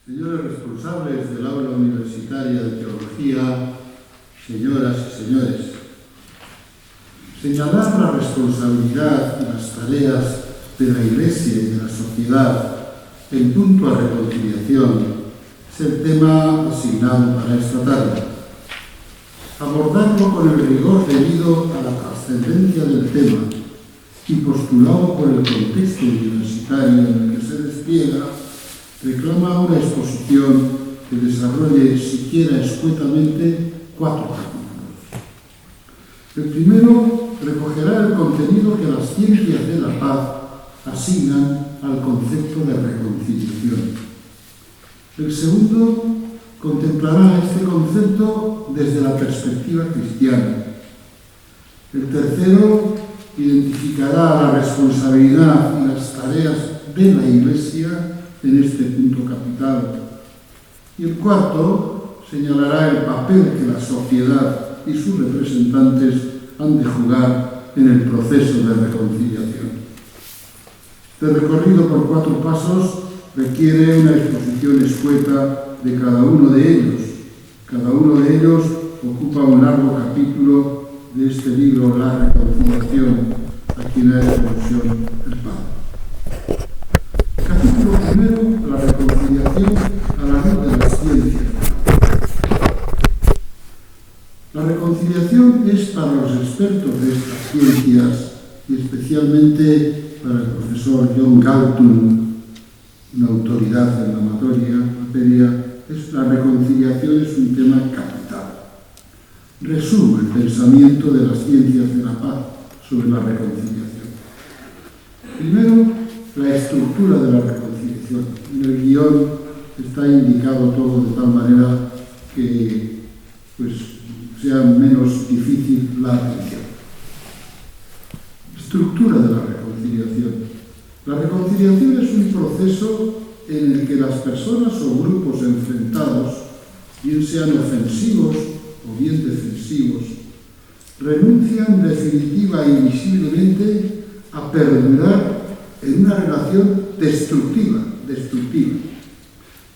Señores responsables del aula universitaria de teología, señoras y señores, señalar la responsabilidad y las tareas de la Iglesia y de la sociedad en punto a reconciliación es el tema asignado para esta tarde. Abordarlo con el rigor debido a la trascendencia del tema y postulado por el contexto universitario en el que se despliega, reclama una exposición que desarrolle siquiera escuetamente 4 capítulos. El primero recogerá el contenido que las ciencias de la paz asignan al concepto de reconciliación. El segundo contemplará este concepto desde la perspectiva cristiana. El tercero identificará la responsabilidad y las tareas de la Iglesia en este punto capital. Y el cuarto señalará el papel que la sociedad y sus representantes han de jugar en el proceso de reconciliación. Este recorrido por 4 pasos requiere una exposición escueta de cada uno de ellos. Cada uno de ellos ocupa un largo capítulo de este libro, La Reconciliación, a quien ha hecho alusión el Padre. Capítulo primero, la reconciliación a la luz de las ciencias. La reconciliación es para los expertos de estas ciencias y especialmente para el profesor John Galton, una autoridad en la materia, la reconciliación es un tema capital. Resume el pensamiento de las ciencias de la paz sobre la reconciliación. Primero, la estructura de la reconciliación. En el guión está indicado todo de tal manera que sea menos difícil la atención. Estructura de la reconciliación. La reconciliación es un proceso en el que las personas o grupos enfrentados, bien sean ofensivos o bien defensivos, renuncian definitiva y visiblemente a perdurar en una relación destructiva,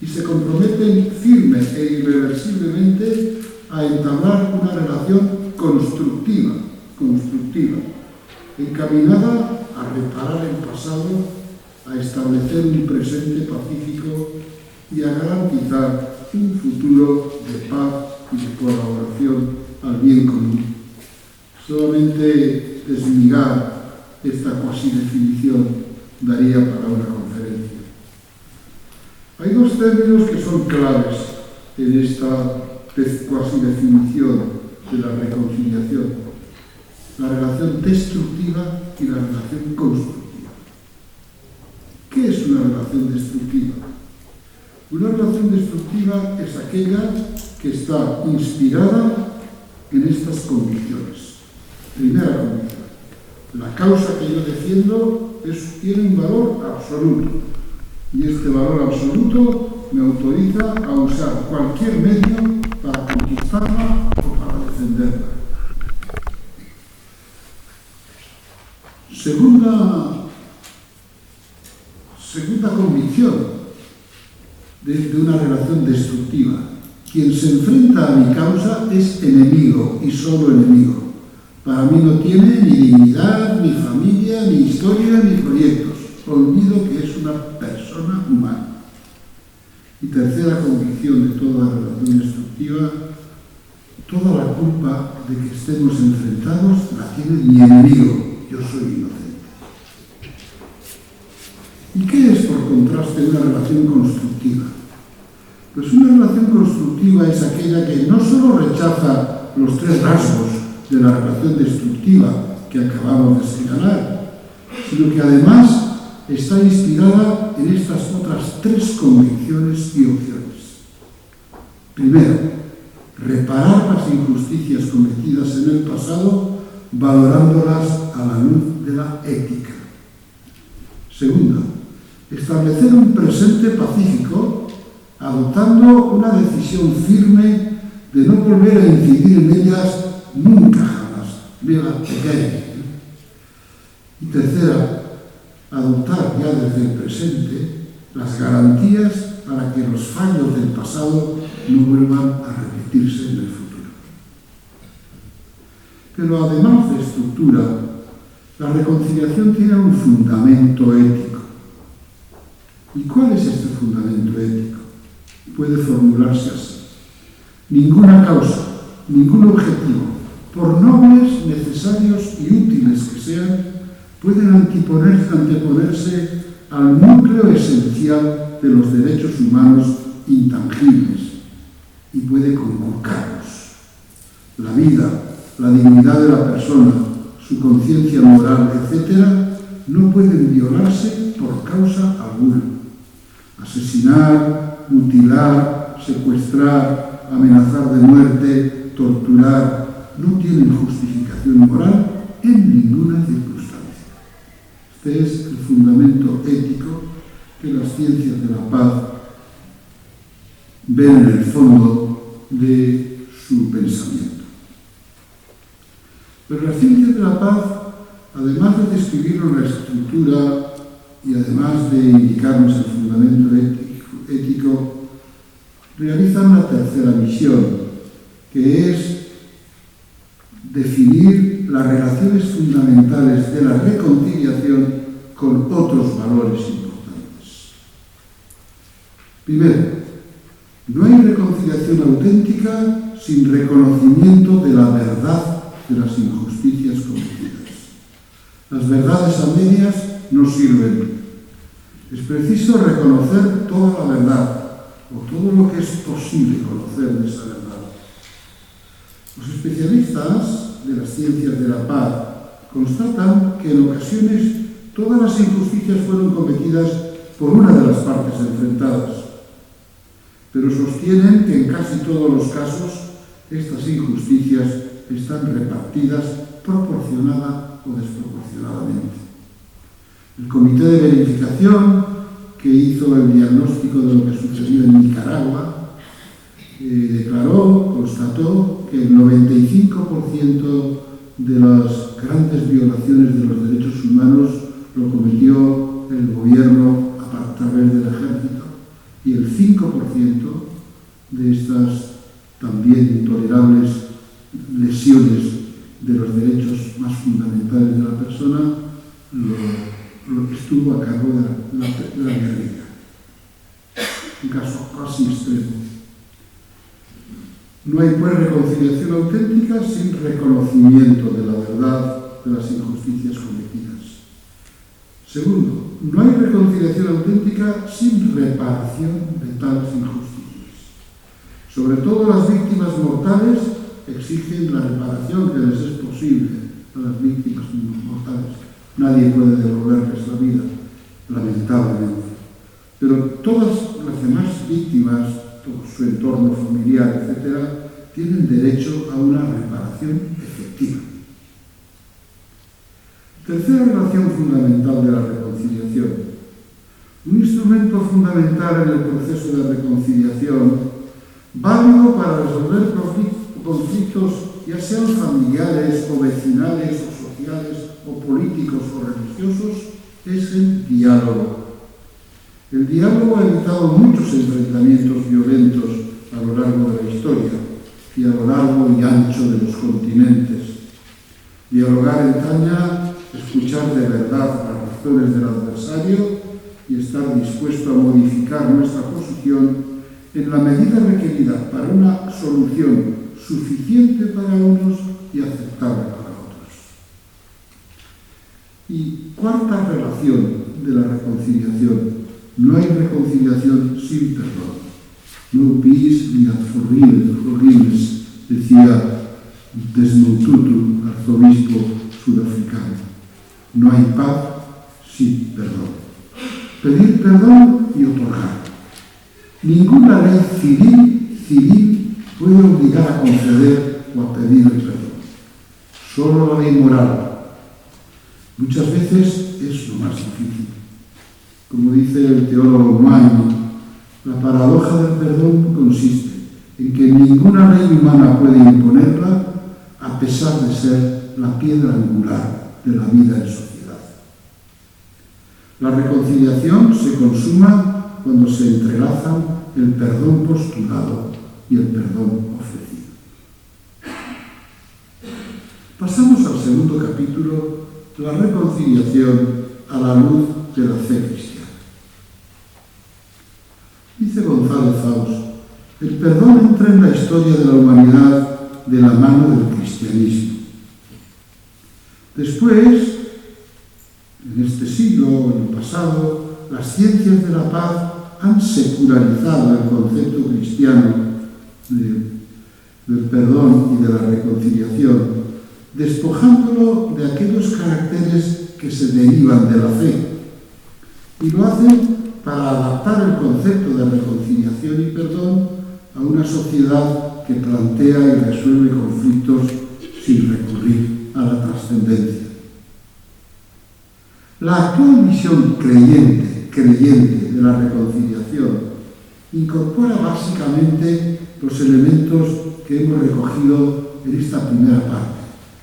y se comprometen firme e irreversiblemente a entablar una relación constructiva, encaminada a reparar el pasado, a establecer un presente pacífico y a garantizar un futuro de paz y de colaboración al bien común. Solamente desligar esta cuasi definición daría para una conferencia. Hay 2 términos que son claves en esta cuasi definición de la reconciliación: la relación destructiva y la relación constructiva. ¿Qué es una relación destructiva? Una relación destructiva es aquella que está inspirada en estas condiciones. Primera condición: la causa que yo defiendo tiene un valor absoluto, y este valor absoluto me autoriza a usar cualquier medio para conquistarla o para defenderla. Segunda convicción de una relación destructiva: quien se enfrenta a mi causa es enemigo y solo enemigo. Para mí no tiene ni dignidad, ni familia, ni historia, ni proyectos. Olvido que es una persona humana. Y tercera convicción de toda relación destructiva: toda la culpa de que estemos enfrentados la tiene mi enemigo. Yo soy inocente. ¿Y qué es, por contraste, una relación constructiva? Pues una relación constructiva es aquella que no solo rechaza los 3 rasgos de la relación destructiva que acabamos de señalar, sino que además está inspirada en estas otras 3 convicciones y opciones. Primero, reparar las injusticias cometidas en el pasado valorándolas a la luz de la ética. Segundo, establecer un presente pacífico adoptando una decisión firme de no volver a incidir en ellas nunca jamás, never again. Y tercera, adoptar ya desde el presente las garantías para que los fallos del pasado no vuelvan a repetirse en el futuro. Pero además de estructura, la reconciliación tiene un fundamento ético. ¿Y cuál es este fundamento ético? Puede formularse así: ninguna causa, ningún objetivo, por nobles, necesarios y útiles que sean, pueden anteponerse al núcleo esencial de los derechos humanos intangibles y puede conculcarlos. La vida, la dignidad de la persona, su conciencia moral, etc., no pueden violarse por causa alguna. Asesinar, mutilar, secuestrar, amenazar de muerte, torturar, no tienen justificación moral en ninguna circunstancia. Este es el fundamento ético que las ciencias de la paz ven en el fondo de su pensamiento. Pero las ciencias de la paz, además de describirnos la estructura y además de indicarnos el fundamento ético, realizan una tercera misión, que es definir las relaciones fundamentales de la reconciliación con otros valores importantes. Primero, no hay reconciliación auténtica sin reconocimiento de la verdad de las injusticias cometidas. Las verdades a medias no sirven. Es preciso reconocer toda la verdad, o todo lo que es posible conocer de esa verdad. Los especialistas de las ciencias de la paz constatan que en ocasiones todas las injusticias fueron cometidas por una de las partes enfrentadas, pero sostienen que en casi todos los casos estas injusticias están repartidas proporcionada o desproporcionadamente. El comité de verificación que hizo el diagnóstico de lo que sucedió en Nicaragua constató que el 95% de las grandes violaciones de los derechos humanos lo cometió el gobierno a través del ejército, y el 5% de estas también intolerables lesiones de los derechos más fundamentales de la persona lo estuvo a cargo de la guerrilla. Un caso casi extremo. No hay pues reconciliación auténtica sin reconocimiento de la verdad de las injusticias cometidas. Segundo, no hay reconciliación auténtica sin reparación de tales injusticias. Sobre todo las víctimas mortales exigen la reparación que les es posible a las víctimas mortales. Nadie puede devolverles la vida, lamentablemente. Pero todas las demás víctimas, todo su entorno familiar, etc., tienen derecho a una reparación efectiva. Tercera relación fundamental de la reconciliación. Un instrumento fundamental en el proceso de reconciliación, válido para resolver conflictos, ya sean familiares o vecinales o sociales o políticos o religiosos, es el diálogo. El diálogo ha evitado muchos enfrentamientos violentos a lo largo de la historia y a lo largo y ancho de los continentes. Dialogar entraña escuchar de verdad las razones del adversario y estar dispuesto a modificar nuestra posición en la medida requerida para una solución suficiente para unos y aceptable para otros. Y cuarta relación de la reconciliación: no hay reconciliación sin perdón. No peace without forgiveness, decía Desmond Tutu, arzobispo sudafricano. No hay paz sin perdón. Pedir perdón y otorgar. Ninguna ley civil puede obligar a conceder o a pedir el perdón. Solo la ley moral. Muchas veces es lo más difícil. Como dice el teólogo Maine, la paradoja del perdón consiste en que ninguna ley humana puede imponerla a pesar de ser la piedra angular de la vida en sociedad. La reconciliación se consuma cuando se entrelazan el perdón postulado y el perdón ofrecido. Pasamos al segundo capítulo, la reconciliación a la luz de la fe cristiana. Dice González Faus, el perdón entra en la historia de la humanidad de la mano del cristianismo. Después, en este siglo o en el pasado, las ciencias de la paz han secularizado el concepto cristiano del perdón y de la reconciliación, despojándolo de aquellos caracteres que se derivan de la fe, y lo hacen para adaptar el concepto de reconciliación y perdón a una sociedad que plantea y resuelve conflictos sin recurrir a la trascendencia. La actual visión creyente de la reconciliación incorpora básicamente los elementos que hemos recogido en esta primera parte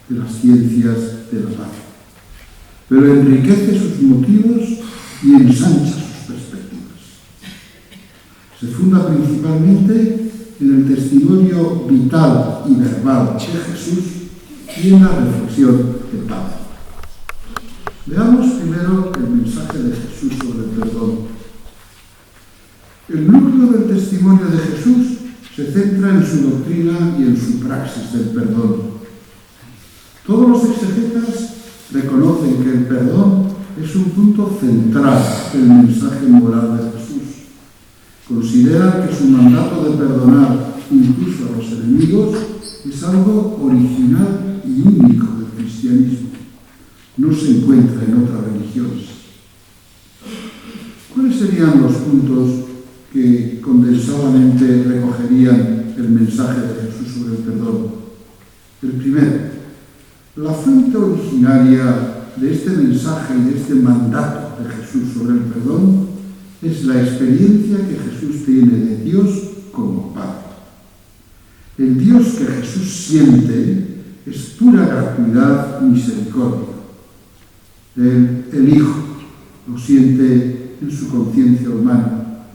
de las ciencias de la paz, pero enriquece sus motivos y ensancha sus perspectivas. Se funda principalmente en el testimonio vital y verbal de Jesús y en la reflexión de paz. Veamos primero el mensaje de Jesús sobre el perdón. El núcleo del testimonio de Jesús se centra en su doctrina y en su praxis del perdón. Todos los exegetas reconocen que el perdón es un punto central del mensaje moral de Jesús. Consideran que su mandato de perdonar incluso a los enemigos es algo original y único del cristianismo. No se encuentra en otras religiones. ¿Cuáles serían los puntos que condensadamente recogerían el mensaje de Jesús sobre el perdón? El primero, la fuente originaria de este mensaje y de este mandato de Jesús sobre el perdón es la experiencia que Jesús tiene de Dios como Padre. El Dios que Jesús siente es pura gratuidad y misericordia. El Hijo lo siente en su conciencia humana.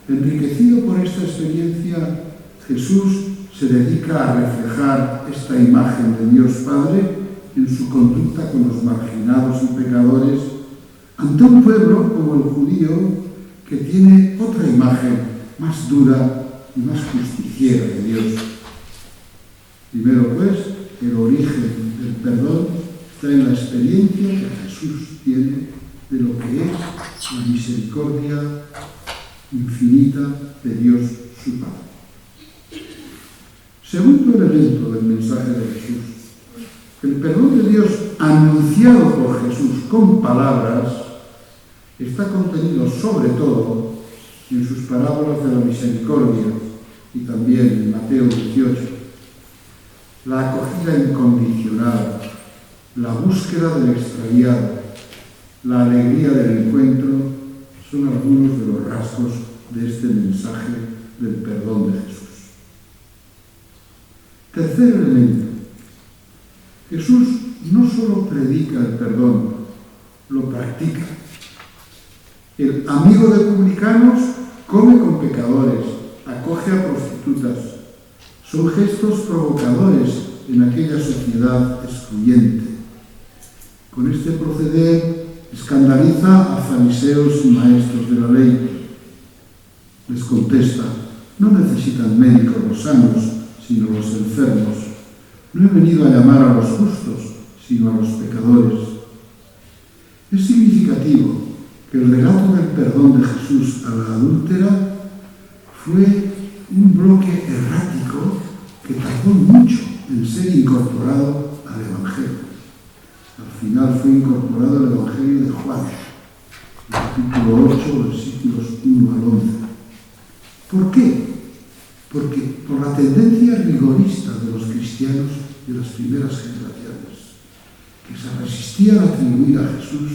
Enriquecido por esta experiencia, Jesús se dedica a reflejar esta imagen de Dios Padre en su conducta con los marginados y pecadores ante un pueblo como el judío que tiene otra imagen más dura y más justiciera de Dios. Primero, pues, el origen del perdón está en la experiencia que Jesús tiene de lo que es la misericordia infinita de Dios su Padre. Segundo elemento del mensaje de Jesús. El perdón de Dios anunciado por Jesús con palabras está contenido sobre todo en sus parábolas de la misericordia y también en Mateo 18. La acogida incondicional, la búsqueda del extraviado, la alegría del encuentro son algunos de los rasgos de este mensaje del perdón de Jesús. Tercer elemento. Jesús no solo predica el perdón, lo practica. El amigo de publicanos come con pecadores, acoge a prostitutas. Son gestos provocadores en aquella sociedad excluyente. Con este proceder escandaliza a fariseos y maestros de la ley. Les contesta, no necesitan médicos los sanos, sino los enfermos. No he venido a llamar a los justos, sino a los pecadores. Es significativo que el relato del perdón de Jesús a la adúltera fue un bloque errático que tardó mucho en ser incorporado al Evangelio. Al final fue incorporado al Evangelio de Juan, capítulo 8, versículos 1 al 11. ¿Por qué? Porque por la tendencia rigorista de los cristianos de las primeras generaciones, que se resistían a atribuir a Jesús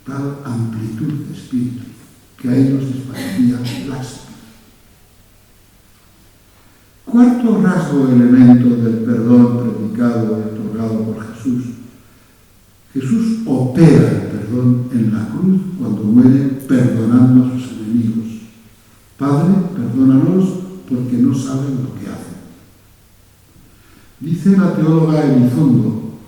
tal amplitud de espíritu, que a ellos les parecía lástima. Cuarto rasgo o elemento del perdón predicado y otorgado por Jesús. Jesús opera el perdón en la cruz cuando muere perdonando a sus enemigos. Padre, perdónalos porque no saben lo que hacen. Dice la teóloga Elizondo: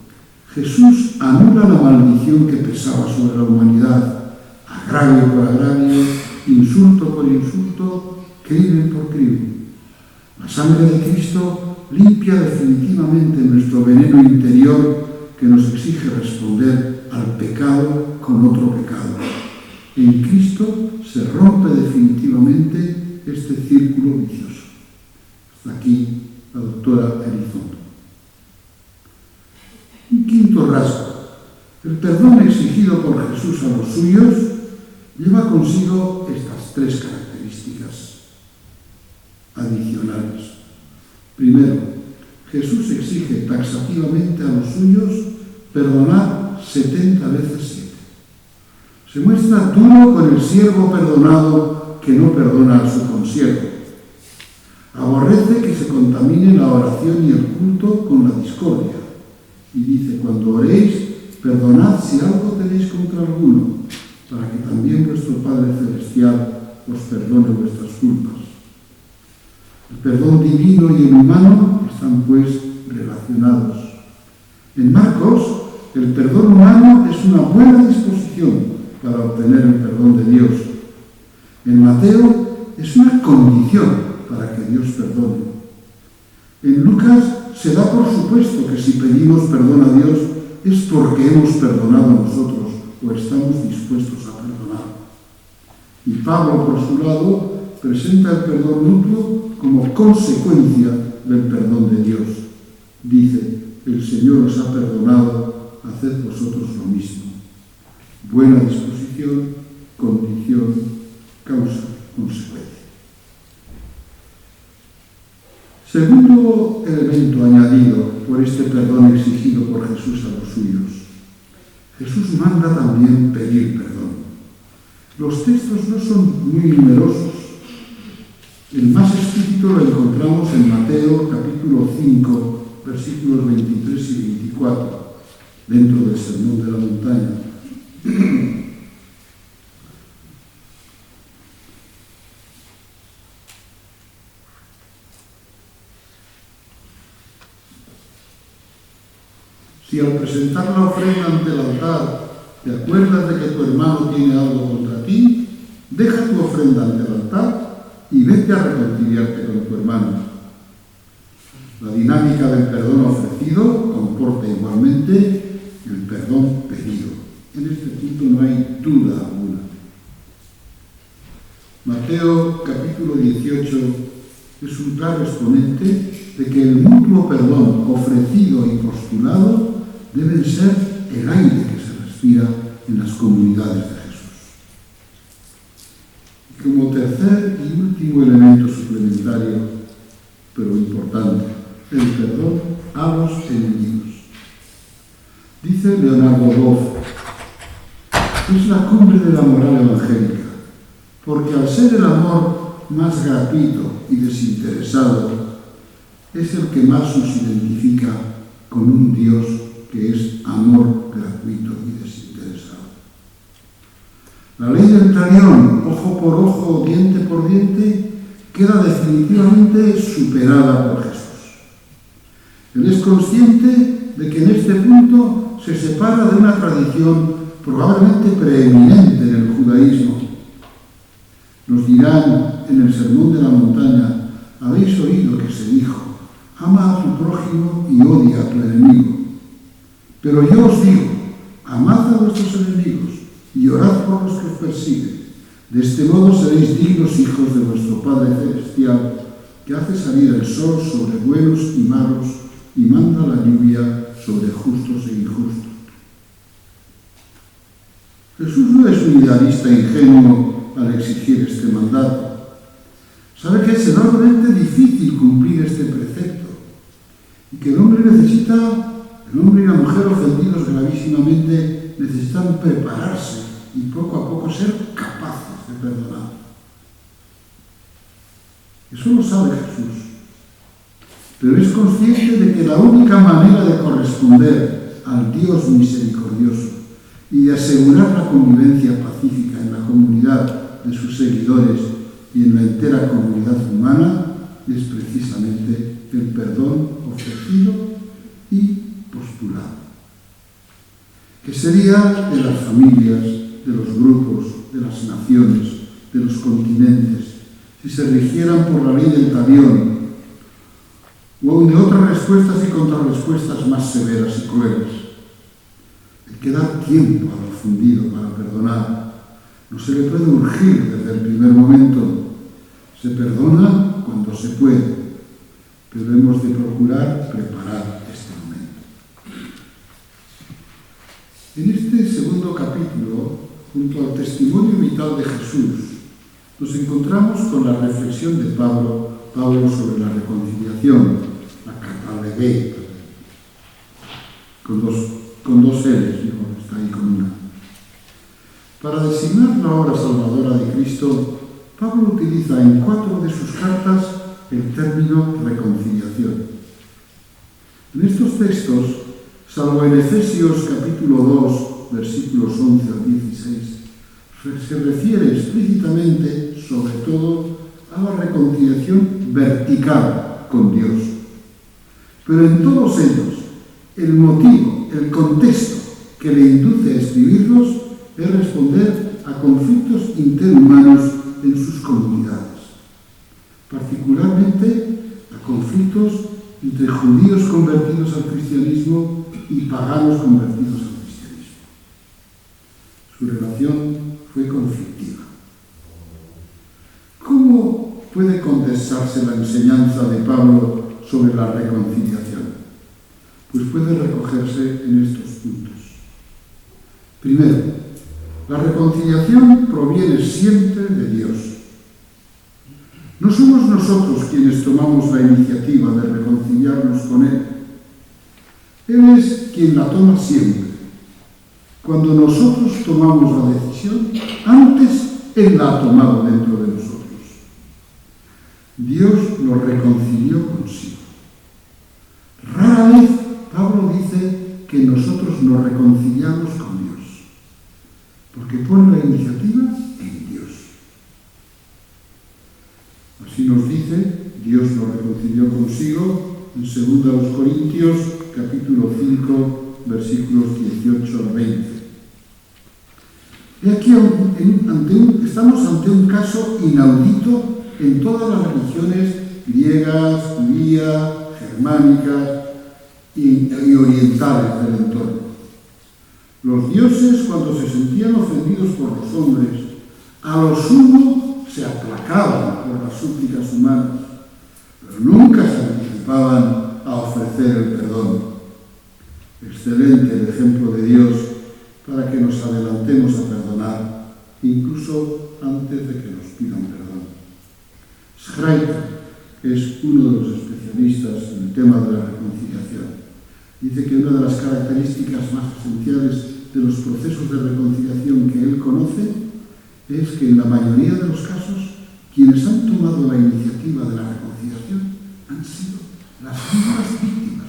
Jesús anula la maldición que pesaba sobre la humanidad, agravio por agravio, insulto por insulto, crimen por crimen. La sangre de Cristo limpia definitivamente nuestro veneno interior que nos exige responder al pecado con otro pecado. En Cristo se rompe definitivamente este círculo vicioso. Hasta aquí la doctora Elizondo. Un quinto rasgo: el perdón exigido por Jesús a los suyos lleva consigo estas tres características adicionales. Primero, Jesús exige taxativamente a los suyos perdonar 70 veces 7. Se muestra duro con el siervo perdonado que no perdona a su consiervo. Aborrece que se contamine la oración y el culto con la discordia. Y dice: cuando oréis, perdonad si algo tenéis contra alguno, para que también vuestro Padre Celestial os perdone vuestras culpas. El perdón divino y el humano están pues relacionados. En Marcos, el perdón humano es una buena disposición para obtener el perdón de Dios. En Mateo, es una condición para que Dios perdone. En Lucas, se da por supuesto que si pedimos perdón a Dios es porque hemos perdonado nosotros o estamos dispuestos a perdonar. Y Pablo, por su lado, presenta el perdón mutuo como consecuencia del perdón de Dios. Dice: el Señor os ha perdonado, haced vosotros lo mismo. Buena disposición, condición, causa, consecuencia. Segundo elemento añadido por este perdón exigido por Jesús a los suyos: Jesús manda también pedir perdón. Los textos no son muy numerosos. El más explícito lo encontramos en Mateo capítulo 5, versículos 23 y 24, dentro del Sermón de la Montaña. Si al presentar la ofrenda ante el altar te acuerdas de que tu hermano tiene algo contra ti, deja tu ofrenda ante el altar y vete a reconciliarte con tu hermano. La dinámica del perdón ofrecido comporta igualmente el perdón pedido. En este punto no hay duda alguna. Mateo capítulo 18 es un claro exponente de que el mutuo perdón ofrecido y postulado deben ser el aire que se respira en las comunidades de Jesús. Y como tercer y último elemento suplementario, pero importante, el perdón a los enemigos. Dice Leonardo Boff: es la cumbre de la moral evangélica, porque al ser el amor más gratuito y desinteresado, es el que más nos identifica con un Dios que es amor gratuito y desinteresado. La ley del talión, ojo por ojo, diente por diente, queda definitivamente superada por Jesús. Él es consciente de que en este punto se separa de una tradición probablemente preeminente en el judaísmo. Nos dirán en el Sermón de la Montaña: habéis oído que se dijo, ama a tu prójimo y odia a tu enemigo. Pero yo os digo, amad a vuestros enemigos y orad por los que os persiguen. De este modo seréis dignos hijos de vuestro Padre Celestial, que hace salir el sol sobre buenos y malos y manda la lluvia sobre justos e injustos. Jesús no es un idealista ingenuo al exigir este mandato. Sabe que es enormemente difícil cumplir este precepto y que el hombre y la mujer ofendidos gravísimamente necesitan prepararse y poco a poco ser capaces de perdonar. Eso lo sabe Jesús, pero es consciente de que la única manera de corresponder al Dios misericordioso y de asegurar la convivencia pacífica en la comunidad de sus seguidores y en la entera comunidad humana es precisamente el perdón ofrecido y postulado. ¿Qué sería de las familias, de los grupos, de las naciones, de los continentes, si se rigieran por la ley del talión o aún de otras respuestas y contrarrespuestas más severas y crueles? Hay que dar tiempo al ofendido para perdonar. No se le puede urgir desde el primer momento. Se perdona cuando se puede, pero hemos de procurar preparar este momento. En este segundo capítulo, junto al testimonio vital de Jesús, nos encontramos con la reflexión de Pablo sobre la reconciliación, la catalegué, con dos L's, está ahí con una. Para designar la obra salvadora de Cristo, Pablo utiliza en 4 de sus cartas el término reconciliación. En estos textos, salvo en Efesios capítulo 2, versículos 11 al 16, se refiere explícitamente, sobre todo, a la reconciliación vertical con Dios. Pero en todos ellos, el motivo, el contexto que le induce a escribirlos es responder a conflictos interhumanos en sus comunidades, particularmente a conflictos entre judíos convertidos al cristianismo y paganos convertidos al cristianismo. Su relación fue conflictiva. ¿Cómo puede condensarse la enseñanza de Pablo sobre la reconciliación? Pues puede recogerse en estos puntos. Primero, la reconciliación proviene siempre de Dios. No somos nosotros quienes tomamos la iniciativa de reconciliarnos con Él. Él es quien la toma siempre. Cuando nosotros tomamos la decisión, antes Él la ha tomado dentro de nosotros. Dios nos reconcilió consigo. Rara vez Pablo dice que nosotros nos reconciliamos con Dios, porque pone la iniciativa en Dios. Así nos dice, Dios nos reconcilió consigo en 2 Corintios, capítulo 5, versículos 18 al 20. Y aquí estamos ante un caso inaudito en todas las religiones griegas, judías, germánicas y orientales del entorno. Los dioses, cuando se sentían ofendidos por los hombres, a lo sumo se aplacaban por las súplicas humanas, pero nunca se anticipaban a ofrecer el perdón. Excelente el ejemplo de Dios para que nos adelantemos a perdonar, incluso antes de que nos pidan perdón. Schreiter, que es uno de los especialistas en el tema de la reconciliación, dice que una de las características más esenciales de los procesos de reconciliación que él conoce es que en la mayoría de los casos quienes han tomado la iniciativa de la reconciliación han sido las mismas víctimas,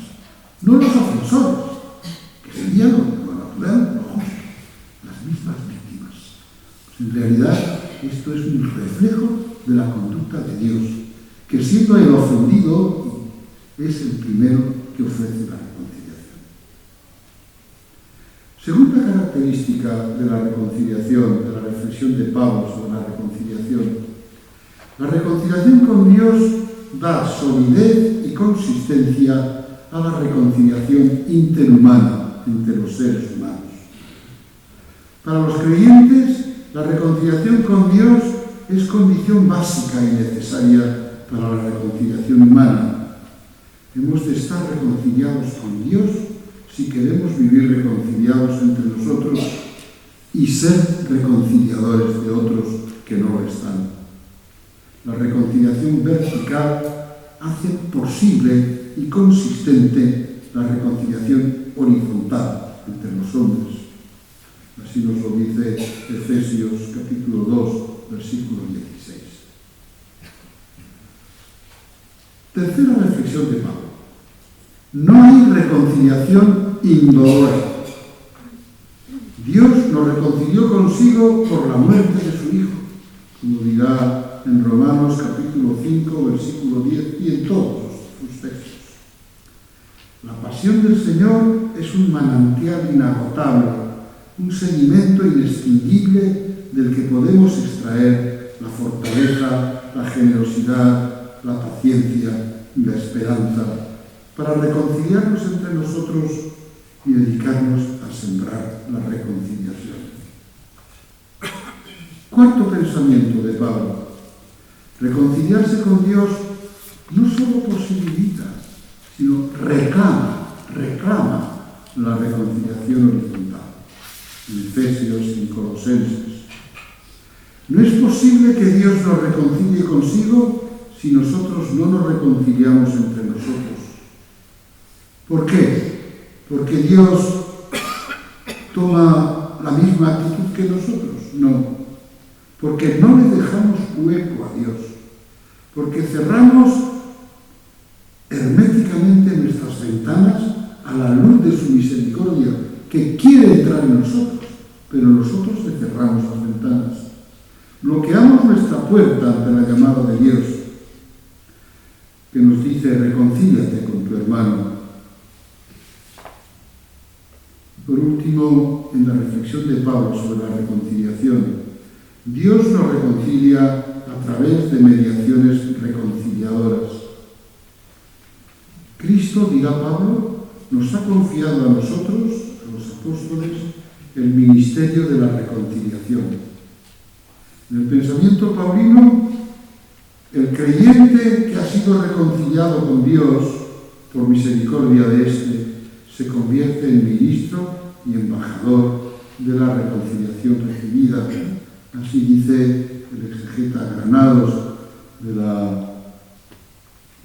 no los ofensores, que sería lo natural, lo justo, las mismas víctimas. Pues en realidad esto es un reflejo de la conducta de Dios, que siendo el ofendido es el primero que ofrece la reconciliación. Segunda característica de la reconciliación, de la reflexión de Pablo sobre la reconciliación con Dios da solidez y consistencia a la reconciliación interhumana entre los seres humanos. Para los creyentes, la reconciliación con Dios es condición básica y necesaria para la reconciliación humana. Hemos de estar reconciliados con Dios si queremos vivir reconciliados entre nosotros y ser reconciliadores de otros que no lo están. La reconciliación vertical hace posible y consistente la reconciliación horizontal entre los hombres. Así nos lo dice Efesios capítulo 2, versículo 16. Tercera reflexión de Pablo. No hay reconciliación indolora. Dios nos reconcilió consigo por la muerte de su Hijo, como dirá en Romanos capítulo 5, versículo 10 y en todos sus textos. La pasión del Señor es un manantial inagotable, un sedimento inextinguible del que podemos extraer la fortaleza, la generosidad, la paciencia y la esperanza para reconciliarnos entre nosotros y dedicarnos a sembrar la reconciliación. Cuarto pensamiento de Pablo: reconciliarse con Dios no solo posibilita, sino reclama la reconciliación horizontal. En Efesios y en Colosenses. No es posible que Dios nos reconcilie consigo si nosotros no nos reconciliamos entre nosotros. ¿Por qué? ¿Porque Dios toma la misma actitud que nosotros? No. Porque no le dejamos hueco a Dios. Porque cerramos herméticamente nuestras ventanas a la luz de su misericordia, que quiere entrar en nosotros, pero nosotros le cerramos las ventanas. Bloqueamos nuestra puerta ante la llamada de Dios, que nos dice: reconcíliate con tu hermano. Por último, en la reflexión de Pablo sobre la reconciliación, Dios nos reconcilia a través de mediaciones reconciliadoras. Cristo, dirá Pablo, nos ha confiado a nosotros, a los apóstoles, el ministerio de la reconciliación. En el pensamiento paulino, el creyente que ha sido reconciliado con Dios por misericordia de éste se convierte en ministro y embajador de la reconciliación recibida. Así dice el exegeta Granados de la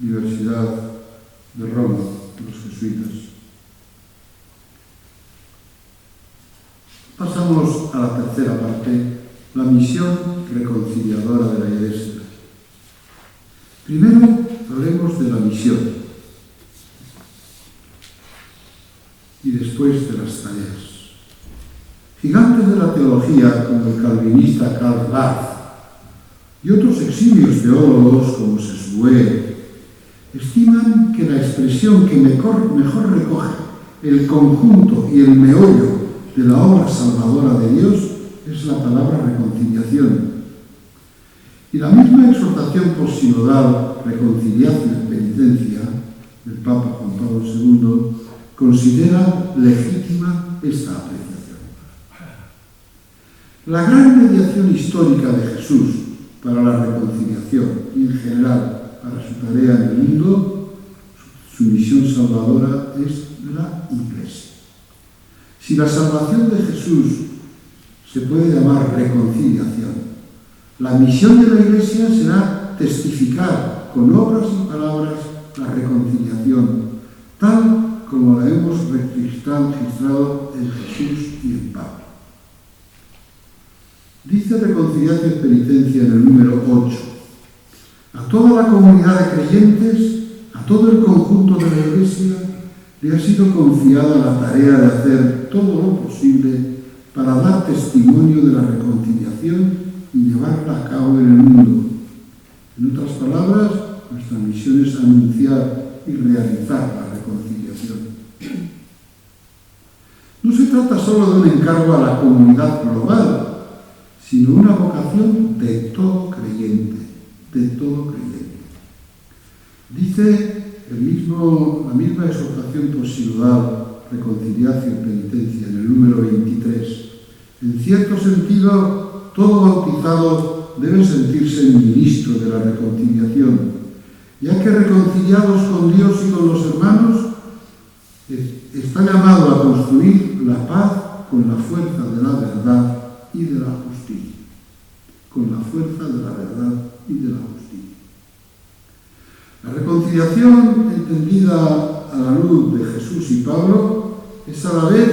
Universidad de Roma, los jesuitas. Pasamos a la tercera parte, la misión reconciliadora de la Iglesia. Primero, hablemos de la misión y después de las tareas. Gigantes de la teología, como el calvinista Karl Barth y otros eximios teólogos como Sesbue, estiman que la expresión que mejor recoge el conjunto y el meollo de la obra salvadora de Dios es la palabra reconciliación. Y la misma exhortación posinodal, reconciliación y penitencia, del Papa Juan Pablo II, considera legítima esta apreciación. La gran mediación histórica de Jesús para la reconciliación y en general para su tarea en el mundo, su misión salvadora, es la Iglesia. Si la salvación de Jesús se puede llamar reconciliación, la misión de la Iglesia será testificar con obras y palabras la reconciliación, tal como la hemos registrado en Jesús y en Pablo. Dice reconciliación y penitencia en el número 8. A toda la comunidad de creyentes, a todo el conjunto de la Iglesia, le ha sido confiada la tarea de hacer todo lo posible para dar testimonio de la reconciliación y llevarla a cabo en el mundo. En otras palabras, nuestra misión es anunciar y realizar la reconciliación. No se trata solo de un encargo a la comunidad global, sino una vocación de todo creyente, de todo creyente. Dice la misma exhortación posinodal, reconciliación y penitencia, en el número 23. En cierto sentido, todo bautizado debe sentirse ministro de la reconciliación, ya que reconciliados con Dios y con los hermanos, está llamado a construir la paz con la fuerza de la verdad y de la justicia. Con la fuerza de la verdad y de la justicia. La reconciliación, entendida a la luz de Jesús y Pablo, es a la vez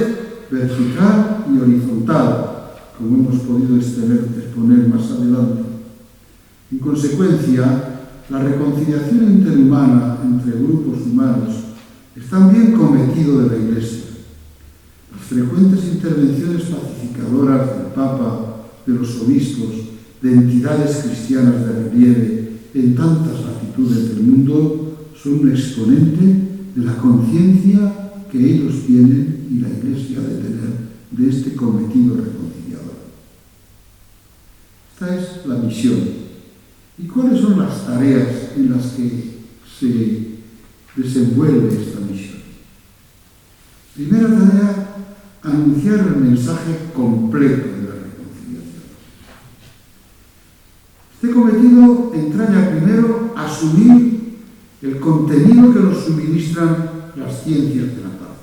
vertical y horizontal, como hemos podido exponer más adelante. En consecuencia, la reconciliación interhumana entre grupos humanos es también cometido de la Iglesia. Las frecuentes intervenciones pacificadoras del Papa, de los obispos, de entidades cristianas de relieve en tantas latitudes del mundo son un exponente de la conciencia que ellos tienen y la Iglesia de tener de este cometido reconciliador. Esta es la misión. ¿Y cuáles son las tareas en las que se desenvuelve esta misión? Primera tarea, anunciar el mensaje completo de la reconciliación. Este cometido entraña primero asumir el contenido que nos suministran las ciencias de la paz.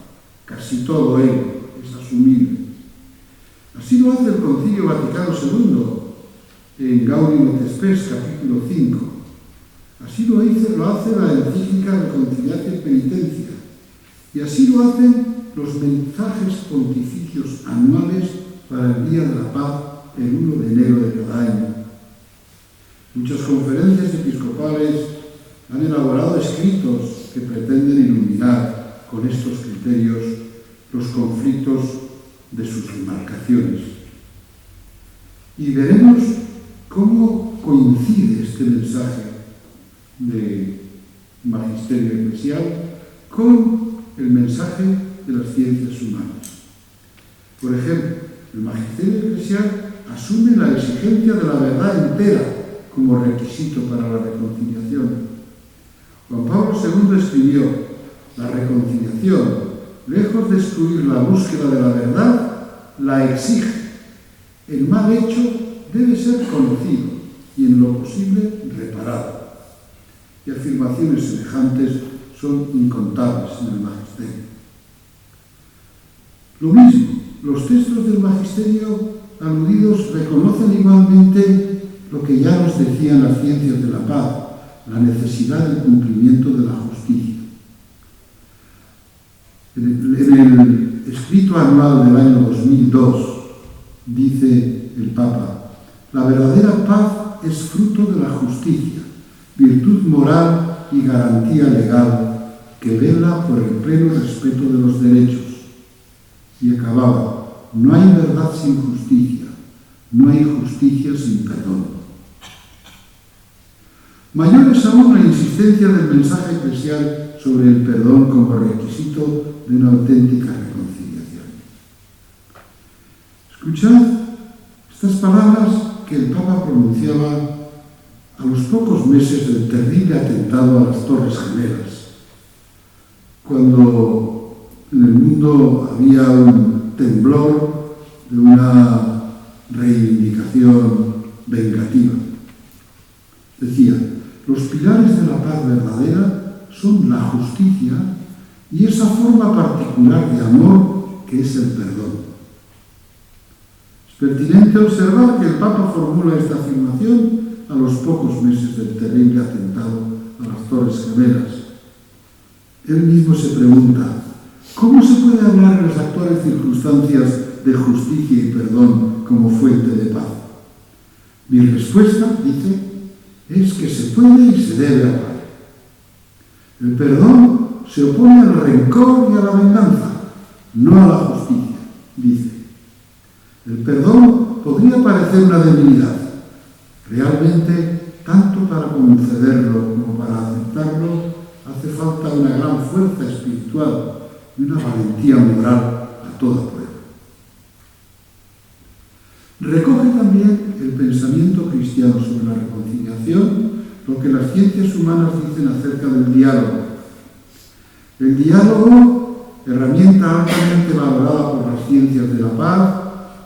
Casi todo ello es asumible. Así lo hace el Concilio Vaticano II en Gaudium et Spes, capítulo 5. Así lo hace la encíclica Reconciliatio et Penitencia. Y así lo hacen los mensajes pontificios anuales para el Día de la Paz, el 1 de enero de cada año. Muchas conferencias episcopales han elaborado escritos que pretenden iluminar con estos criterios los conflictos de sus demarcaciones. Y veremos cómo coincide este mensaje de magisterio eclesial con el mensaje de las ciencias humanas. Por ejemplo, el magisterio eclesial asume la exigencia de la verdad entera como requisito para la reconciliación. Juan Pablo II escribió: la reconciliación, lejos de excluir la búsqueda de la verdad, la exige. El mal hecho debe ser conocido y, en lo posible, reparado. Y afirmaciones semejantes son incontables en el magisterio. Lo mismo, los textos del magisterio aludidos reconocen igualmente lo que ya nos decían las ciencias de la paz, la necesidad del cumplimiento de la justicia. En el escrito anual del año 2002 dice el Papa: la verdadera paz es fruto de la justicia, virtud moral y garantía legal que vela por el pleno respeto de los derechos. Y acababa: no hay verdad sin justicia, no hay justicia sin perdón. Mayor es aún la insistencia del mensaje eclesial sobre el perdón como requisito de una auténtica reconciliación. Escuchad estas palabras que el Papa pronunciaba a los pocos meses del terrible atentado a las Torres Gemelas, cuando en el mundo había un temblor de una reivindicación vengativa. Decía: los pilares de la paz verdadera son la justicia y esa forma particular de amor que es el perdón. Es pertinente observar que el Papa formula esta afirmación a los pocos meses del terrible atentado a las Torres Gemelas. Él mismo se pregunta: ¿cómo se puede hablar en las actuales circunstancias de justicia y perdón como fuente de paz? Mi respuesta, dice, es que se puede y se debe hablar. El perdón se opone al rencor y a la venganza, no a la justicia, dice. El perdón podría parecer una debilidad. Realmente, tanto para concederlo como para aceptarlo, hace falta una gran fuerza espiritual y una valentía moral a toda prueba. Recoge también el pensamiento cristiano sobre la reconciliación lo que las ciencias humanas dicen acerca del diálogo. El diálogo, herramienta altamente valorada por las ciencias de la paz,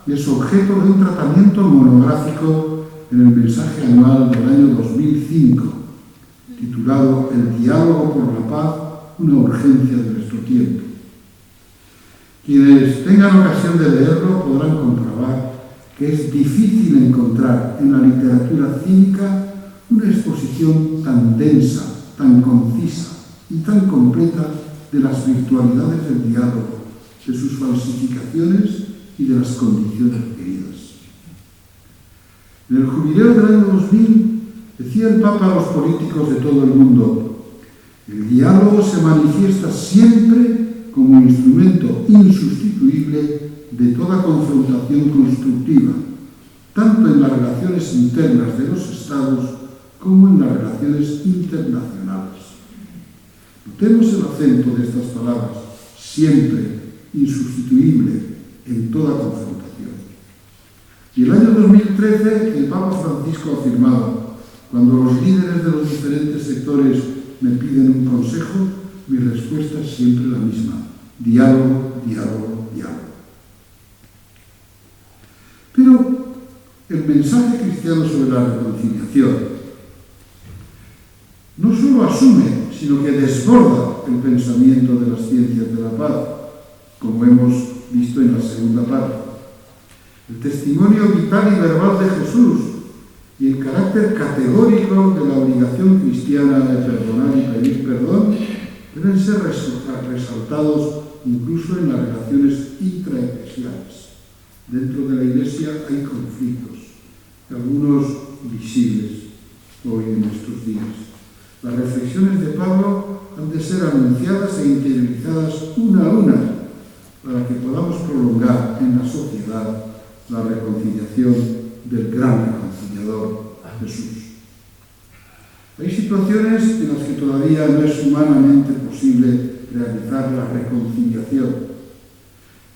es objeto de un tratamiento monográfico en el mensaje anual del año 2005, titulado El diálogo por la paz, una urgencia de nuestro tiempo. Quienes tengan ocasión de leerlo podrán comprobar que es difícil encontrar en la literatura cívica una exposición tan densa, tan concisa y tan completa de las virtualidades del diálogo, de sus falsificaciones y de las condiciones requeridas. En el jubileo del año 2000 decía el Papa a los políticos de todo el mundo: el diálogo se manifiesta siempre como instrumento insustituible de toda confrontación constructiva, tanto en las relaciones internas de los estados como en las relaciones internacionales. Notemos el acento de estas palabras, siempre insustituible en toda confrontación. Y el año 2013 el Papa Francisco afirmaba: cuando los líderes de los diferentes sectores me piden un consejo, mi respuesta es siempre la misma: diálogo, diálogo, diálogo. Pero el mensaje cristiano sobre la reconciliación no solo asume, sino que desborda el pensamiento de las ciencias de la paz, como hemos visto en la segunda parte. El testimonio vital y verbal de Jesús y el carácter categórico de la obligación cristiana de perdonar y pedir perdón deben ser resaltados incluso en las relaciones intraeclesiales. Dentro de la Iglesia hay conflictos, algunos visibles hoy en nuestros días. Las reflexiones de Pablo han de ser anunciadas e interiorizadas una a una para que podamos prolongar en la sociedad la reconciliación del gran reconciliador, Jesús. Hay situaciones en las que todavía no es humanamente posible realizar la reconciliación,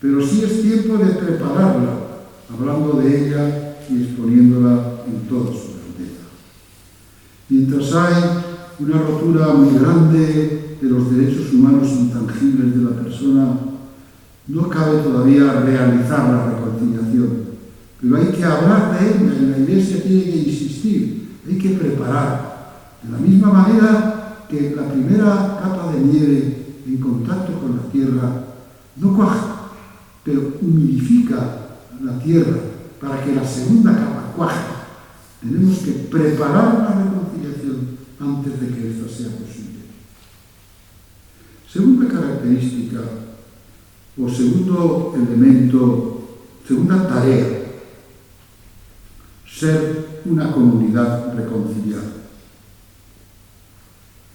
pero sí es tiempo de prepararla, hablando de ella y exponiéndola en toda su grandeza. Mientras hay una rotura muy grande de los derechos humanos intangibles de la persona, no cabe todavía realizar la reconciliación, pero hay que hablar de ella y la Iglesia tiene que insistir, hay que preparar. De la misma manera que la primera capa de nieve en contacto con la tierra no cuaja, pero humidifica la tierra para que la segunda capa cuaje. Tenemos que preparar la reconciliación antes de que esta sea posible. Segunda característica, o segundo elemento, segunda tarea: ser una comunidad reconciliada.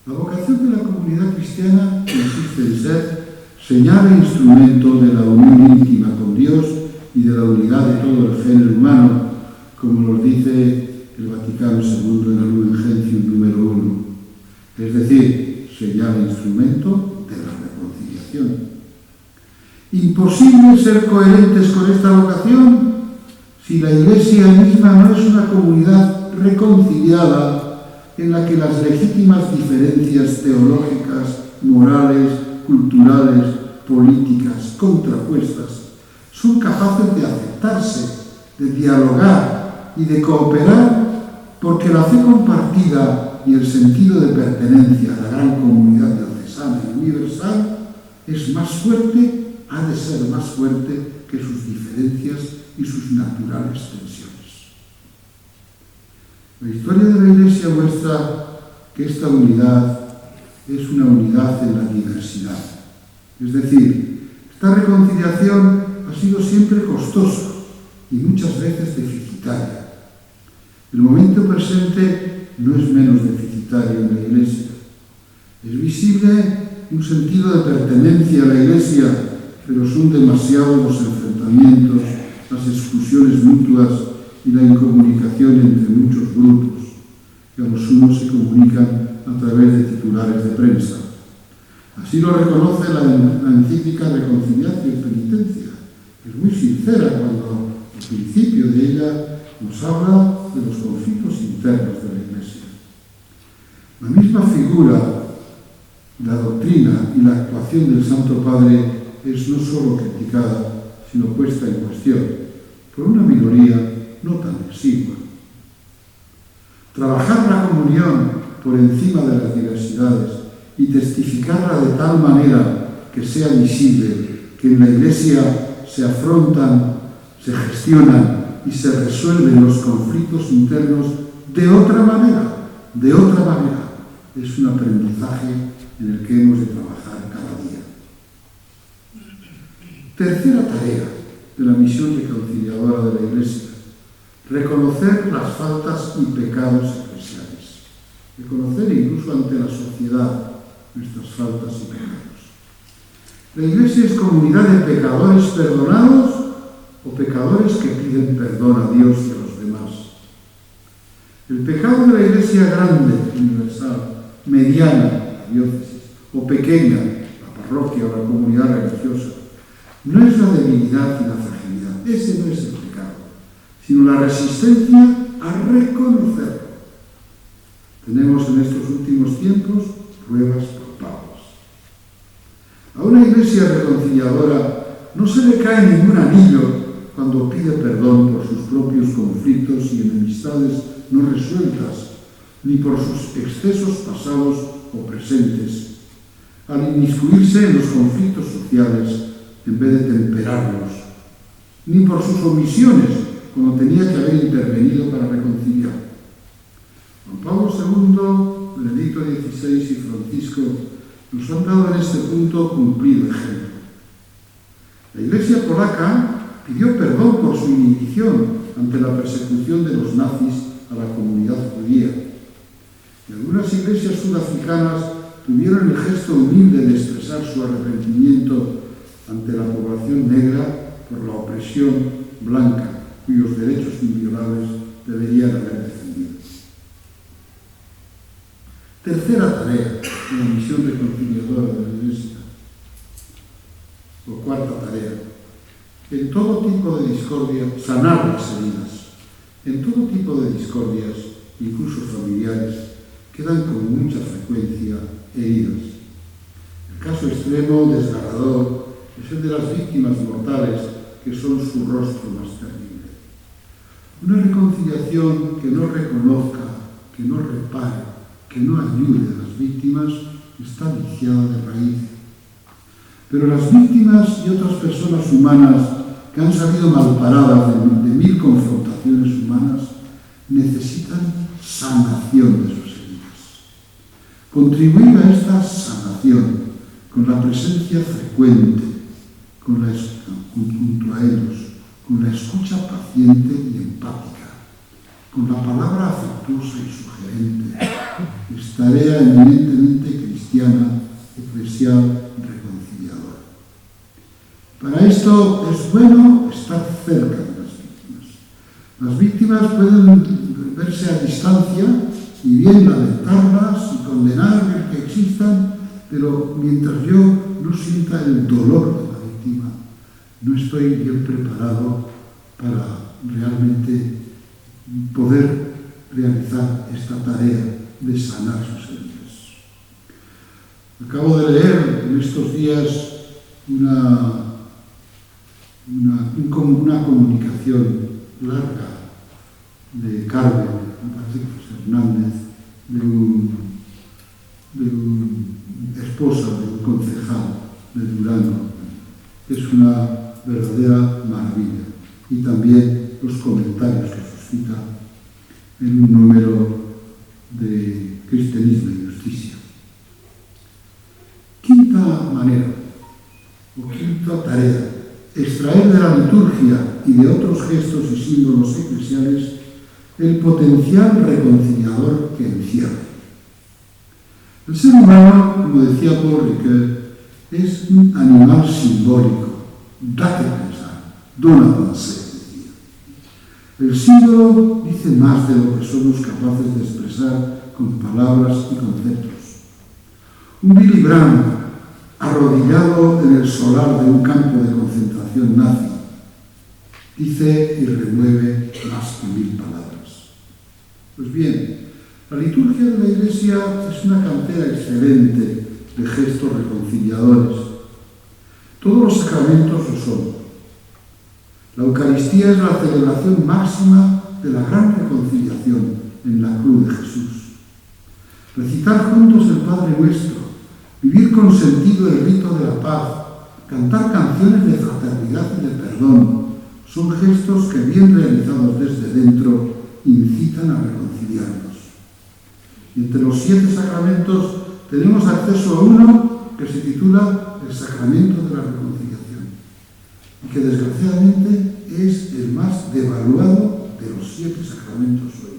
La vocación de la comunidad cristiana consiste en ser señal e instrumento de la unión íntima con Dios y de la unidad de todo el género humano, como nos dice el Vaticano II en el Lumen Gentium número 1, es decir, señal e instrumento de la reconciliación. Imposible ser coherentes con esta vocación si la Iglesia misma no es una comunidad reconciliada en la que las legítimas diferencias teológicas, morales, culturales, políticas, contrapuestas, son capaces de aceptarse, de dialogar y de cooperar, porque la fe compartida y el sentido de pertenencia a la gran comunidad diocesana y universal es más fuerte, ha de ser más fuerte que sus diferencias y sus naturales tensiones. La historia de la Iglesia muestra que esta unidad es una unidad en la diversidad. Es decir, esta reconciliación ha sido siempre costosa y muchas veces deficitaria. El momento presente no es menos deficitario en la Iglesia. Es visible un sentido de pertenencia a la Iglesia, pero son demasiados los enfrentamientos, las exclusiones mutuas y la incomunicación entre muchos grupos, que a lo sumo se comunican a través de titulares de prensa. Así lo reconoce la encíclica Reconciliatio et Penitentia. Es muy sincera cuando al principio de ella nos habla de los conflictos internos de la Iglesia. La misma figura, la doctrina y la actuación del Santo Padre es no solo criticada, sino puesta en cuestión por una minoría no tan exigua. Trabajar la comunión por encima de las diversidades y testificarla de tal manera que sea visible, que en la Iglesia se afrontan, se gestionan y se resuelven los conflictos internos de otra manera, es un aprendizaje en el que hemos de trabajar cada día. Tercera tarea de la misión reconciliadora de la Iglesia: reconocer las faltas y pecados eclesiales. Reconocer incluso ante la sociedad nuestras faltas y pecados. La Iglesia es comunidad de pecadores perdonados o pecadores que piden perdón a Dios y a los El pecado de la Iglesia grande, universal, mediana, la diócesis, o pequeña, la parroquia o la comunidad religiosa, no es la debilidad y la fragilidad. Ese no es el pecado, sino la resistencia a reconocerlo. Tenemos en estos últimos tiempos pruebas palpables. A una Iglesia reconciliadora no se le cae ningún anillo cuando pide perdón por sus propios conflictos y enemistades no resueltas, ni por sus excesos pasados o presentes, al inmiscuirse en los conflictos sociales en vez de temperarlos, ni por sus omisiones cuando tenía que haber intervenido para reconciliar. Juan Pablo II, Benedicto XVI y Francisco nos han dado en este punto cumplido ejemplo. La Iglesia polaca pidió perdón por su inhibición ante la persecución de los nazis a la comunidad judía. Y algunas iglesias sudafricanas tuvieron el gesto humilde de expresar su arrepentimiento ante la población negra por la opresión blanca, cuyos derechos inviolables deberían haber defendido. Tercera tarea de la misión reconciliadora de la Iglesia, o cuarta tarea: en todo tipo de discordia, sanar las heridas. En todo tipo de discordias, incluso familiares, quedan con mucha frecuencia heridas. El caso extremo, desgarrador, es el de las víctimas mortales, que son su rostro más terrible. Una reconciliación que no reconozca, que no repare, que no ayude a las víctimas, está viciada de raíz. Pero las víctimas y otras personas humanas que han salido malparadas de mil confrontaciones humanas necesitan sanación de sus heridas. Contribuir a esta sanación con la presencia frecuente, junto a ellos, con la escucha paciente y empática, con la palabra afectuosa y sugerente, es tarea eminentemente cristiana, eclesial, reconciliadora. Para esto es bueno estar cerca de las víctimas. Las víctimas pueden verse a distancia y bien lamentarlas y condenar el que existan, pero mientras yo no sienta el dolor de la víctima, no estoy bien preparado para realmente poder realizar esta tarea de sanar sus heridas. Acabo de leer en estos días una comunicación larga de Carmen, me parece que fue Hernández, de un esposa de un concejal de Durango. Es una verdadera maravilla. Y también los comentarios que suscita en un número de Cristianismo y Justicia. Quinta manera, o quinta tarea: extraer de la liturgia y de otros gestos y símbolos eclesiales el potencial reconciliador que encierra. El ser humano, como decía Paul Ricoeur, es un animal simbólico. Da que pensar, dona pensar, decía. El símbolo dice más de lo que somos capaces de expresar con palabras y conceptos. Un Willy Brandt, arrodillado en el solar de un campo de concentración nazi, dice y remueve más que 1000 palabras. Pues bien, la liturgia de la Iglesia es una cantera excelente de gestos reconciliadores. Todos los sacramentos lo son. La Eucaristía es la celebración máxima de la gran reconciliación en la cruz de Jesús. Recitar juntos el Padre Nuestro, vivir con sentido el rito de la paz, cantar canciones de fraternidad y de perdón, son gestos que, bien realizados desde dentro, incitan a reconciliarnos. Y entre los 7 sacramentos tenemos acceso a uno que se titula el Sacramento de la Reconciliación, y que desgraciadamente es el más devaluado de los 7 sacramentos hoy.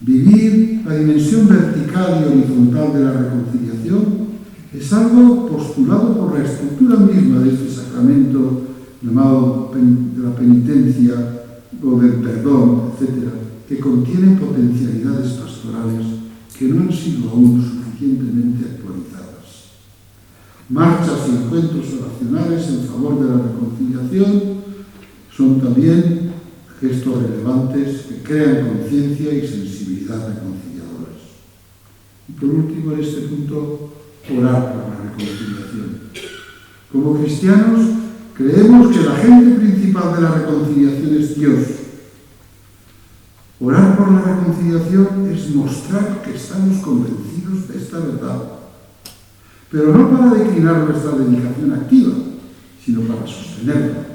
Vivir la dimensión vertical y horizontal de la reconciliación es algo postulado por la estructura misma de este sacramento llamado de la penitencia o del perdón, etc., que contiene potencialidades pastorales que no han sido aún suficientemente actualizadas. Marchas y encuentros oracionales en favor de la reconciliación son también gestos relevantes que crean conciencia y sensibilidad reconciliadores. Y por último, en este punto, orar por la reconciliación. Como cristianos, creemos que el agente principal de la reconciliación es Dios. Orar por la reconciliación es mostrar que estamos convencidos de esta verdad, pero no para declinar nuestra dedicación activa, sino para sostenerla.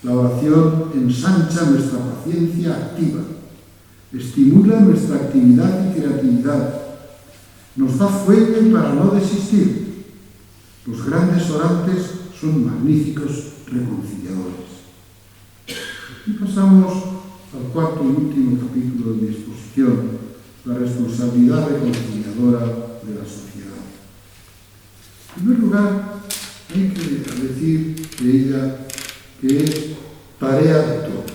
La oración ensancha nuestra paciencia activa, estimula nuestra actividad y creatividad, nos da fuelle para no desistir. Los grandes orantes son magníficos reconciliadores. Y pasamos al cuarto y último capítulo de mi exposición, la responsabilidad reconciliadora de la sociedad. En primer lugar, hay que decir de ella que es tarea de todos.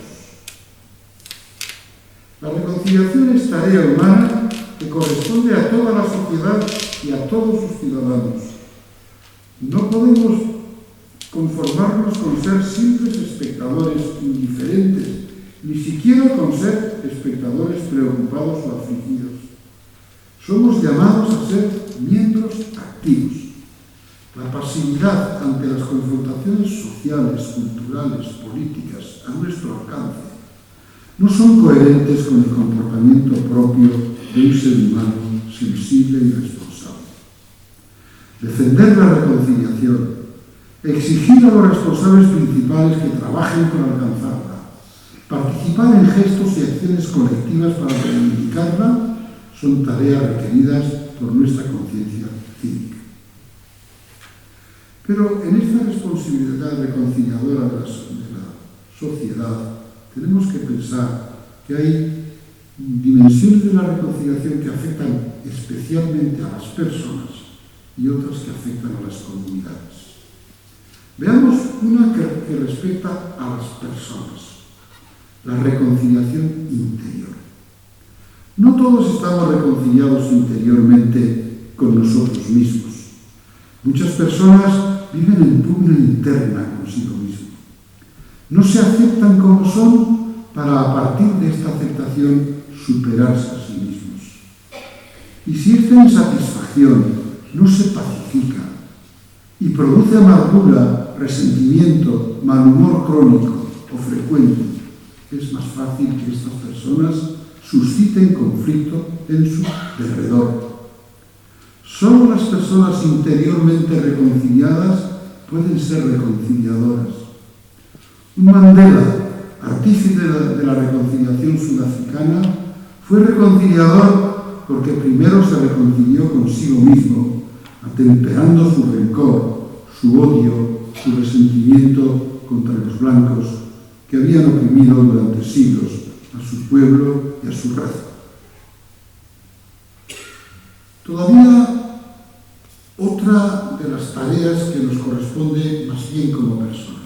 La reconciliación es tarea humana que corresponde a toda la sociedad y a todos sus ciudadanos. No podemos conformarnos con ser simples espectadores indiferentes, ni siquiera con ser espectadores preocupados o afligidos. Somos llamados a ser miembros activos. La pasividad ante las confrontaciones sociales, culturales, políticas a nuestro alcance no son coherentes con el comportamiento propio de un ser humano sensible y responsable. Defender la reconciliación, exigir a los responsables principales que trabajen por alcanzarla, participar en gestos y acciones colectivas para reivindicarla, son tareas requeridas por nuestra conciencia cívica. Pero en esta responsabilidad reconciliadora de la sociedad tenemos que pensar que hay dimensiones de la reconciliación que afectan especialmente a las personas y otras que afectan a las comunidades. Veamos una que respecta a las personas, la reconciliación interior. No todos estamos reconciliados interiormente con nosotros mismos. Muchas personas viven en pugna interna consigo mismos. No se aceptan como son para, a partir de esta aceptación, superarse a sí mismos. Y si esta insatisfacción no se pacifica y produce amargura, resentimiento, mal humor crónico o frecuente, es más fácil que estas personas susciten conflicto en su derredor. Solo las personas interiormente reconciliadas pueden ser reconciliadoras. Un Mandela, artífice de la reconciliación sudafricana, fue reconciliador porque primero se reconcilió consigo mismo, atemperando su rencor, su odio, su resentimiento contra los blancos que habían oprimido durante siglos a su pueblo y a su raza. Todavía otra de las tareas que nos corresponde más bien como personas,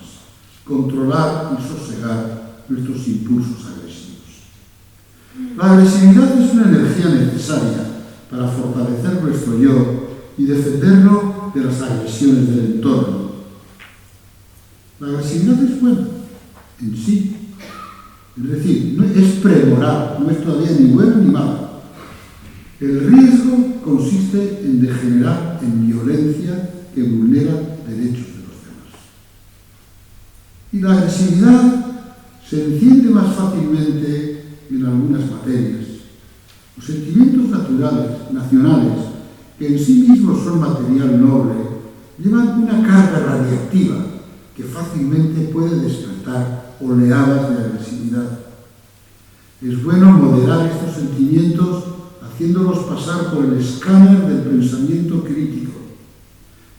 controlar y sosegar nuestros impulsos agresivos. La agresividad es una energía necesaria para fortalecer nuestro yo y defenderlo de las agresiones del entorno. La agresividad es buena en sí, es decir, no es premoral, no es todavía ni bueno ni malo. El riesgo consiste en degenerar en violencia que vulnera derechos de los demás. Y la agresividad se enciende más fácilmente en algunas materias. Los sentimientos nacionales, que en sí mismos son material noble, llevan una carga radiactiva que fácilmente puede despertar oleadas de agresividad. Es bueno moderar estos sentimientos haciéndolos pasar por el escáner del pensamiento crítico.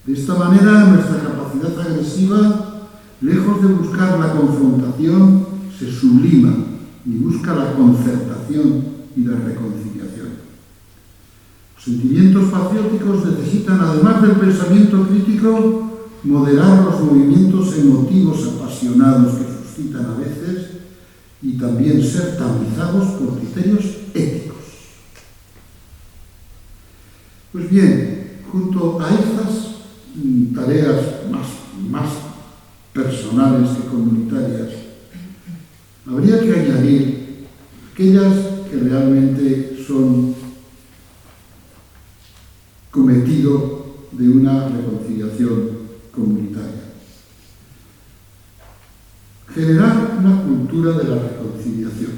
De esta manera, nuestra capacidad agresiva, lejos de buscar la confrontación, se sublima y busca la concertación y la reconciliación. Los sentimientos patrióticos necesitan, además del pensamiento crítico, moderar los movimientos emotivos apasionados que suscitan a veces y también ser tamizados por criterios éticos. Pues bien, junto a estas tareas más personales que comunitarias, habría que añadir aquellas que realmente son cometido de una reconciliación comunitaria. Generar una cultura de la reconciliación.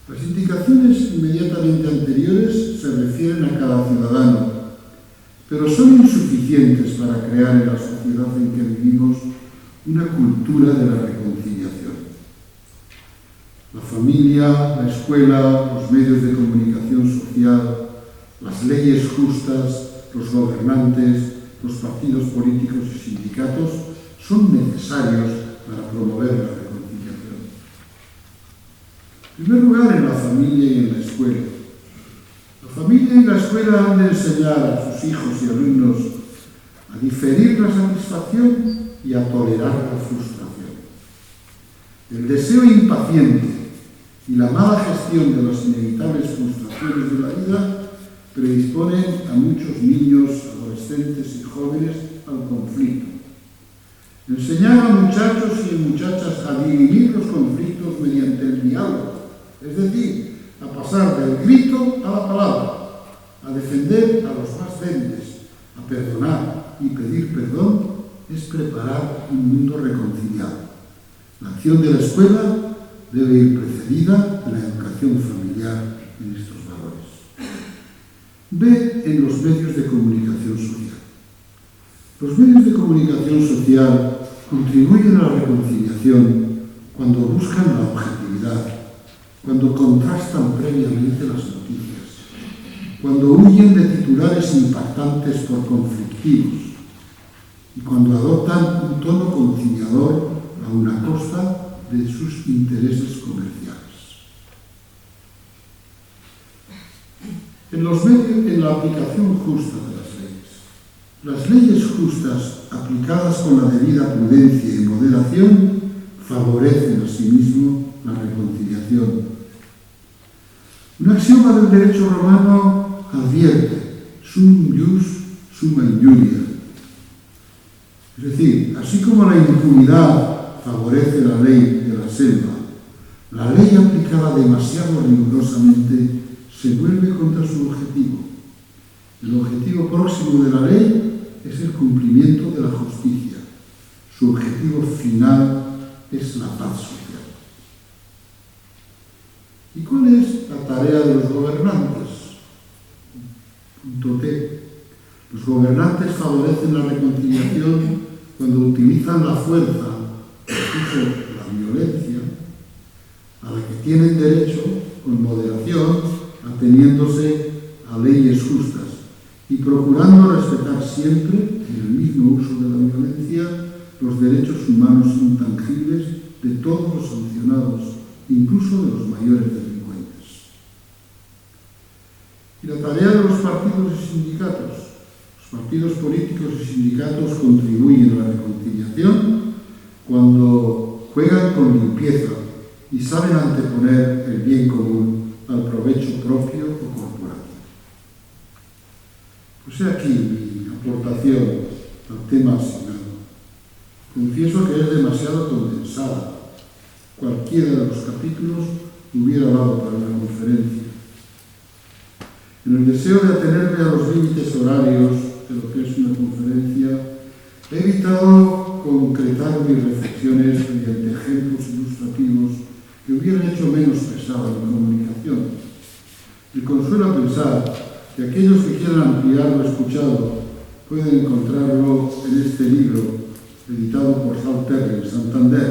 Las indicaciones inmediatamente anteriores se refieren a cada ciudadano, pero son insuficientes para crear en la sociedad en que vivimos una cultura de la reconciliación. La familia, la escuela, los medios de comunicación social, las leyes justas, los gobernantes, los partidos políticos y sindicatos son necesarios para promover la reconciliación. En primer lugar, en la familia y en la escuela. La familia y la escuela han de enseñar a sus hijos y alumnos a diferir la satisfacción y a tolerar la frustración. El deseo impaciente y la mala gestión de las inevitables frustraciones de la vida predisponen a muchos niños, adolescentes y jóvenes al conflicto. Enseñar a muchachos y muchachas a dirimir los conflictos mediante el diálogo, es decir, a pasar del grito a la palabra, a defender a los más débiles, a perdonar y pedir perdón, es preparar un mundo reconciliado. La acción de la escuela debe ir precedida de la educación familiar en estos valores. Ve en los medios de comunicación social. Los medios de comunicación social contribuyen a la reconciliación cuando buscan la objetividad, cuando contrastan previamente las noticias, cuando huyen de titulares impactantes por conflictivos y cuando adoptan un tono conciliador a una costa de sus intereses comerciales. En la aplicación justa de las leyes justas aplicadas con la debida prudencia y moderación favorecen asimismo la reconciliación. Un axioma del derecho romano advierte: sum ius summa injuria. Es decir, así como la impunidad favorece la ley de la selva, la ley aplicada demasiado rigurosamente se vuelve contra su objetivo. El objetivo próximo de la ley es el cumplimiento de la justicia. Su objetivo final es la paz social. ¿Y cuál es la tarea de los gobernantes? Punto T. Los gobernantes favorecen la reconciliación cuando utilizan la fuerza, incluso la violencia, a la que tienen derecho con moderación, ateniéndose a leyes justas y procurando respetar siempre, en el mismo uso de la violencia, los derechos humanos intangibles de todos los sancionados, incluso de los mayores delincuentes. Y la tarea de los partidos y sindicatos. Los partidos políticos y sindicatos contribuyen a la reconciliación cuando juegan con limpieza y saben anteponer el bien común al provecho propio o corporativo. Pues he aquí mi aportación al tema asignado. Confieso que es demasiado condensada. Cualquiera de los capítulos hubiera dado para una conferencia. En el deseo de atenerme a los límites horarios de lo que es una conferencia, he evitado concretar mis reflexiones mediante ejemplos ilustrativos que hubieran hecho menos pesada mi comunicación. Me consuela pensar que aquellos que quieran ampliar lo escuchado pueden encontrarlo en este libro, editado por Hal Terry en Santander,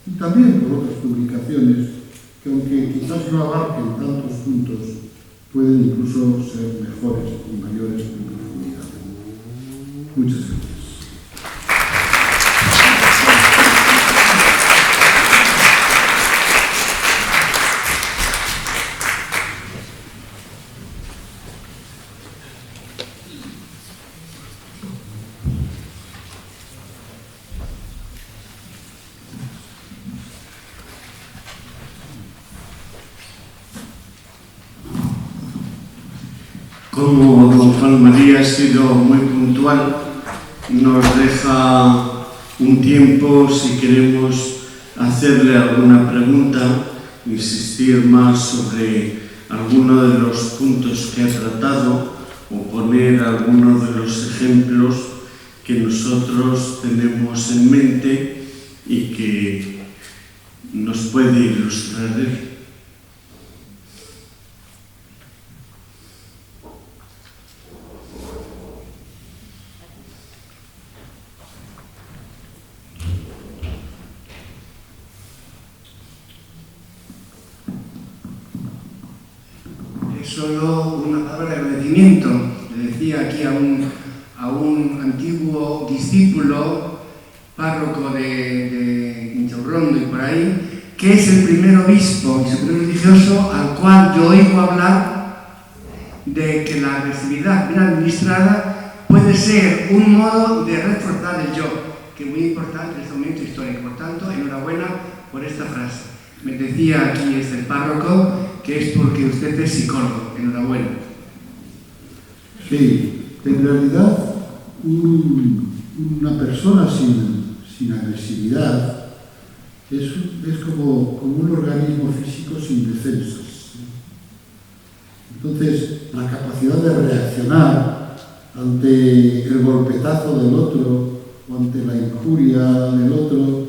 y también por otras publicaciones que, aunque quizás no abarquen tantos puntos, pueden incluso ser mejores y mayores en profundidad. Muchas gracias. Como don Juan María ha sido muy puntual, nos deja un tiempo si queremos hacerle alguna pregunta, insistir más sobre alguno de los puntos que ha tratado o poner algunos de los ejemplos que nosotros tenemos en mente y que nos puede ilustrar él. Solo una palabra de agradecimiento. Le decía aquí a un antiguo discípulo, párroco de Inchaurrondo y por ahí, que es el primer obispo y superior religioso al cual yo oigo hablar de que la agresividad bien administrada puede ser un modo de reforzar el yo, que es muy importante en este momento histórico. Por tanto, enhorabuena por esta frase. Me decía aquí el párroco que es porque usted es psicólogo. Enhorabuena. Sí, en realidad una persona sin agresividad es como un organismo físico sin defensas. Entonces, la capacidad de reaccionar ante el golpetazo del otro o ante la injuria del otro,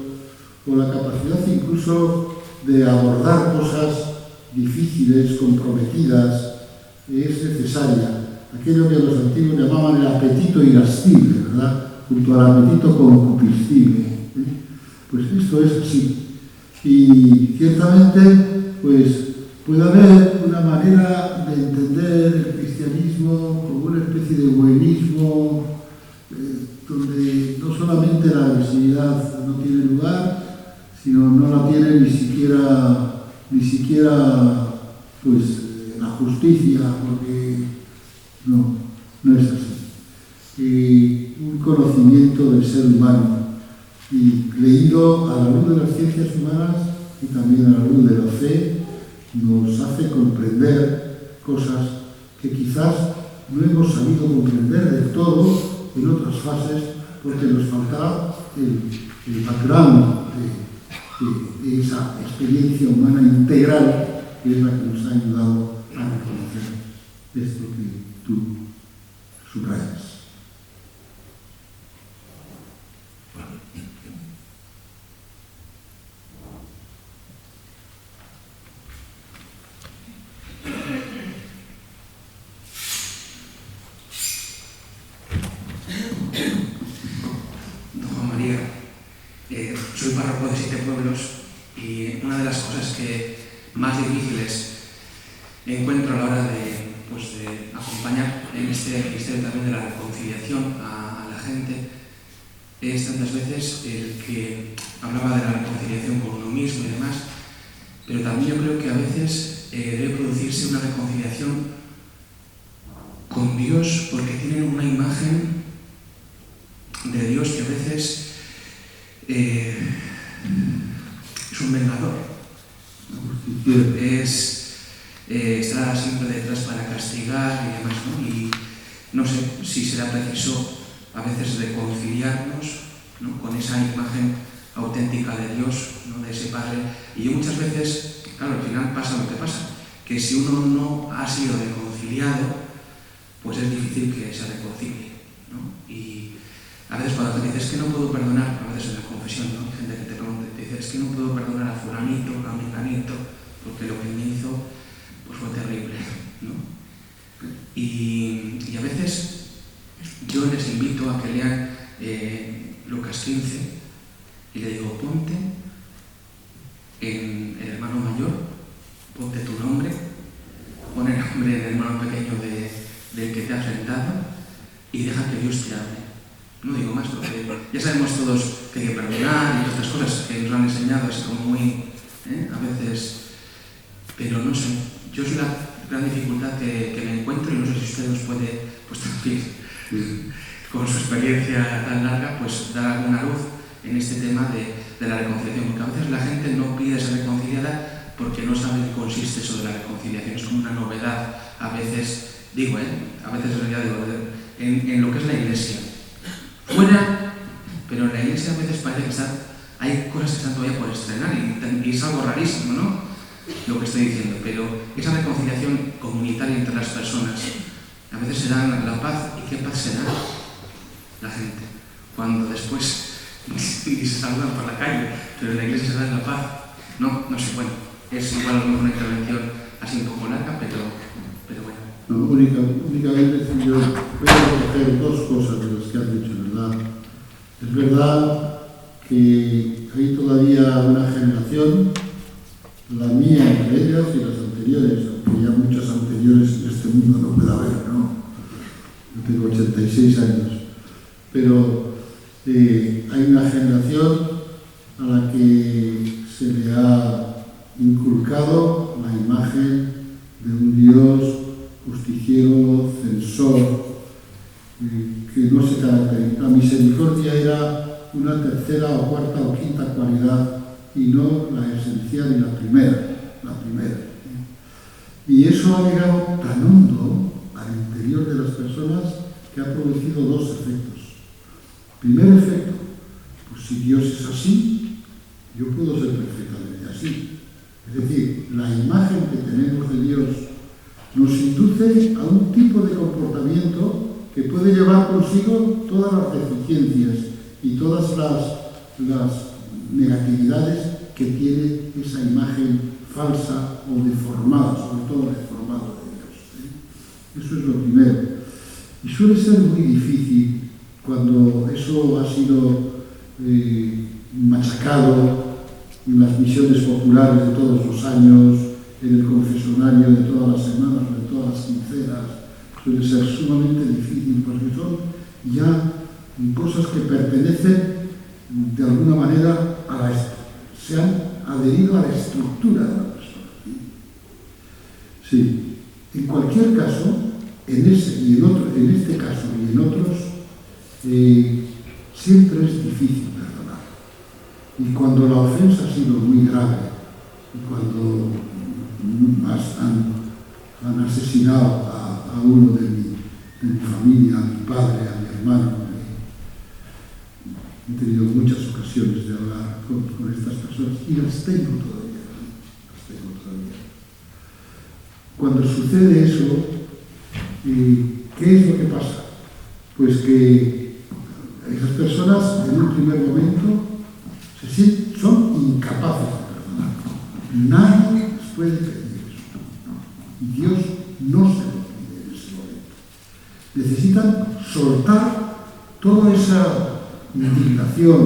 o la capacidad incluso de abordar cosas difíciles, comprometidas, es necesaria. Aquello que los antiguos llamaban el apetito irascible, ¿verdad? Junto al apetito concupiscible. Pues esto es así. Y ciertamente, pues puede haber una manera de entender el cristianismo como una especie de buenismo, donde no solamente la agresividad no tiene lugar, sino no la tiene ni siquiera pues la justicia, porque no es así. Y un conocimiento del ser humano, y leído a la luz de las ciencias humanas y también a la luz de la fe, nos hace comprender cosas que quizás no hemos sabido comprender del todo en otras fases, porque nos faltaba el background de esa experiencia humana integral, que es la que nos ha ayudado a reconocer esto que tú subrayas. Don Juan María, soy párroco de 7 pueblos y una de las cosas que más difíciles encuentro a la hora de acompañar en este ministerio también de la reconciliación a la gente es tantas veces el que hablaba de la reconciliación con uno mismo y demás, pero también yo creo que a veces debe producirse una reconciliación con Dios, porque tienen una imagen de Dios que a veces es un vengador, ¿no? Estará siempre detrás para castigar y demás, ¿no? Y no sé si será preciso a veces reconciliarnos, ¿no?, con esa imagen auténtica de Dios, ¿no?, de ese Padre. Y yo muchas veces, claro, al final pasa lo que pasa, que si uno no ha sido reconciliado, pues es difícil que se reconcilie, ¿no? Y a veces cuando te dices que no puedo perdonar, a veces en la confesión, ¿no?, hay gente que te pregunta, te dice, es que no puedo perdonar a fulanito, a menganito, porque lo que me hizo pues fue terrible, ¿no? Y a veces yo les invito a que lean Lucas 15 y le digo, ponte en el hermano mayor, ponte tu nombre, pon el nombre del hermano pequeño del que te ha enfrentado y deja que Dios te hable. No digo más porque ya sabemos todos que hay que perdonar y todas estas cosas que nos han enseñado así como muy, a veces, pero no sé, yo es una gran dificultad que me encuentro y no sé si usted nos puede, pues también, con su experiencia tan larga, pues dar alguna luz en este tema de la reconciliación, porque a veces la gente no pide ser reconciliada porque no sabe en qué consiste eso de la reconciliación, es como una novedad a veces digo, a veces ya digo, en lo que es la iglesia. Fuera, pero en la iglesia a veces parece que hay cosas que están todavía por estrenar y es algo rarísimo, ¿no? Lo que estoy diciendo, pero esa reconciliación comunitaria entre las personas, a veces se da la paz. ¿Y qué paz se da la gente? Cuando después ni se saludan por la calle, pero en la iglesia se da la paz. No sé, bueno, es igual a lo mejor una intervención así un poco larga, pero bueno. No, únicamente yo voy a recoger dos cosas de las que has dicho, ¿verdad? Es verdad que hay todavía una generación, la mía entre ellas y las anteriores, aunque ya muchas anteriores en este mundo no puede haber, ¿no? Yo tengo 86 años, pero hay una generación a la que se le ha inculcado la imagen de un Dios justiciero, censor, que no se caracteriza. La misericordia era una tercera o cuarta o quinta cualidad y no la esencial y la primera. Y eso ha llegado tan hondo al interior de las personas que ha producido dos efectos. Primer efecto, pues si Dios es así, yo puedo ser perfectamente así. Es decir, la imagen que tenemos de Dios nos induce a un tipo de comportamiento que puede llevar consigo todas las deficiencias y todas las negatividades que tiene esa imagen falsa o deformada, sobre todo deformada de Dios. Eso es lo primero. Y suele ser muy difícil cuando eso ha sido machacado en las misiones populares de todos los años, en el confesionario de todas las semanas, de todas las quincenas. Suele ser sumamente difícil porque son ya cosas que pertenecen de alguna manera se han adherido a la estructura de la persona. Sí. En cualquier caso, en este caso y en otros, siempre es difícil perdonar. Y cuando la ofensa ha sido muy grave, y cuando han asesinado a uno de mi familia, a mi padre, a mi hermano, he tenido muchas ocasiones de hablar con estas personas y las tengo todavía. Cuando sucede eso, ¿qué es lo que pasa? Pues que esas personas en un primer momento son incapaces de perdonar. Nadie les puede pedir eso. Y Dios no se lo pide en ese momento. Necesitan soltar toda esa indignación,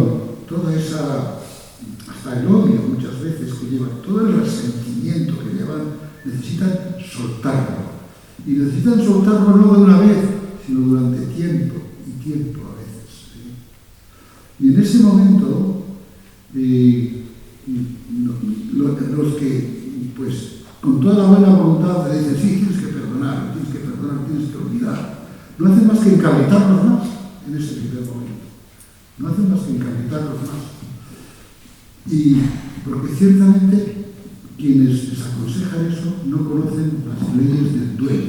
toda esa, hasta el odio muchas veces que llevan, todo el resentimiento que llevan, necesitan soltarlo. Y necesitan soltarlo no de una vez, sino durante tiempo y tiempo a veces. Y en ese momento, los que, pues, con toda la buena voluntad de decir, sí, tienes que perdonar, tienes que olvidar, no hacen más que encabritarlos más en ese primer momento. No hacen más que encabritarlos más. Y porque ciertamente quienes les aconsejan eso no conocen las leyes del duelo.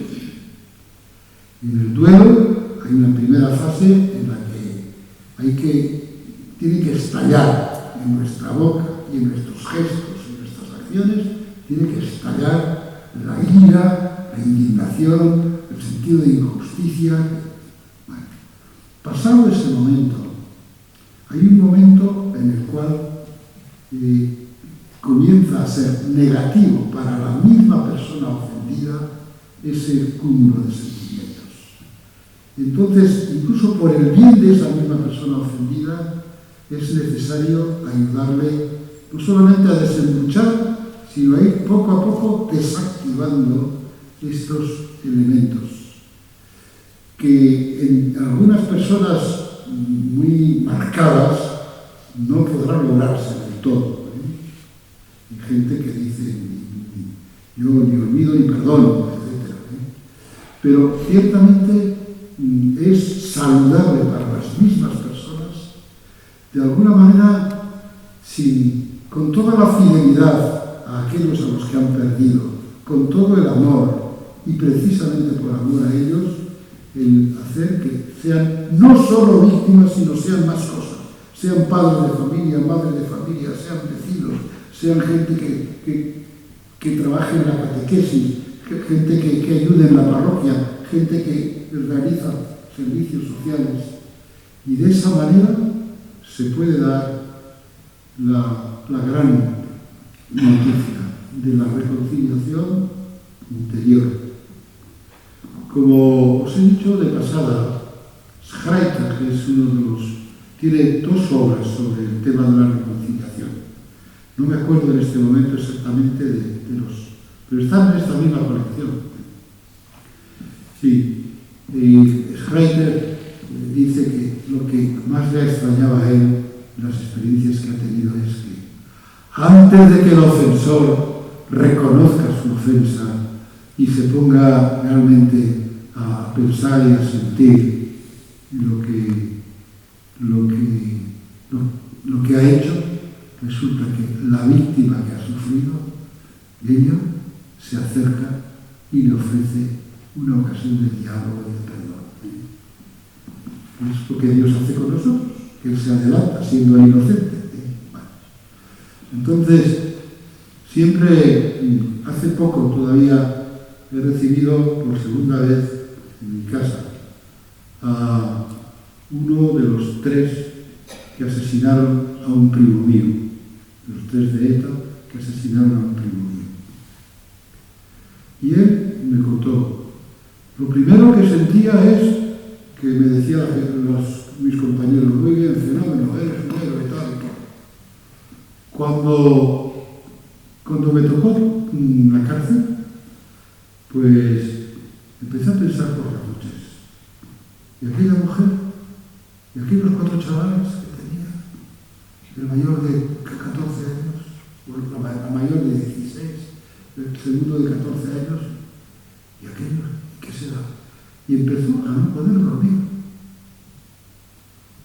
En el duelo hay una primera fase en la que tiene que estallar en nuestra boca y en nuestros gestos y en nuestras acciones, tiene que estallar la ira, la indignación, el sentido de injusticia. Bueno, pasado ese momento, hay un momento en el cual comienza a ser negativo para la misma persona ofendida ese cúmulo de sentimientos. Entonces, incluso por el bien de esa misma persona ofendida, es necesario ayudarle no solamente a desembuchar, sino a ir poco a poco desactivando estos elementos que en algunas personas muy marcadas no podrán lograrse del todo. Hay gente que dice, yo ni olvido ni perdono, etc. Pero ciertamente es saludable para las mismas personas, de alguna manera, con toda la fidelidad a aquellos a los que han perdido, con todo el amor y precisamente por amor a ellos, el hacer que sean no solo víctimas, sino sean más cosas. Sean padres de familia, madres de familia, sean vecinos, sean gente que trabaje en la catequesis, gente que ayude en la parroquia, gente que realiza servicios sociales. Y de esa manera se puede dar la gran noticia de la reconciliación interior. Como os he dicho de pasada, Schreiter, que es uno de los... tiene 2 obras sobre el tema de la reconciliación. No me acuerdo en este momento exactamente de los... pero están en esta misma colección. Sí, Schreiter dice que lo que más le extrañaba a él, las experiencias que ha tenido, es que antes de que el ofensor reconozca su ofensa y se ponga realmente a pensar y a sentir lo que ha hecho, resulta que la víctima que ha sufrido, ella se acerca y le ofrece una ocasión de diálogo y de perdón. Es lo que Dios hace con nosotros, que Él se adelanta siendo inocente. Entonces, siempre, hace poco todavía he recibido por segunda vez en mi casa a uno de los 3 que asesinaron a un primo mío, los 3 de ETA que asesinaron a un primo mío. Y él me contó, lo primero que sentía es que me decían mis compañeros, muy bien, fenómeno, eres un héroe, tal y tal. Cuando me tocó la cárcel, pues empecé a pensar por las noches. Y aquella mujer, y aquellos 4 chavales que tenía, el mayor de 14 años, la mayor de 16, el segundo de 14 años, y aquellos, ¿qué será? Y empezó a no poder dormir.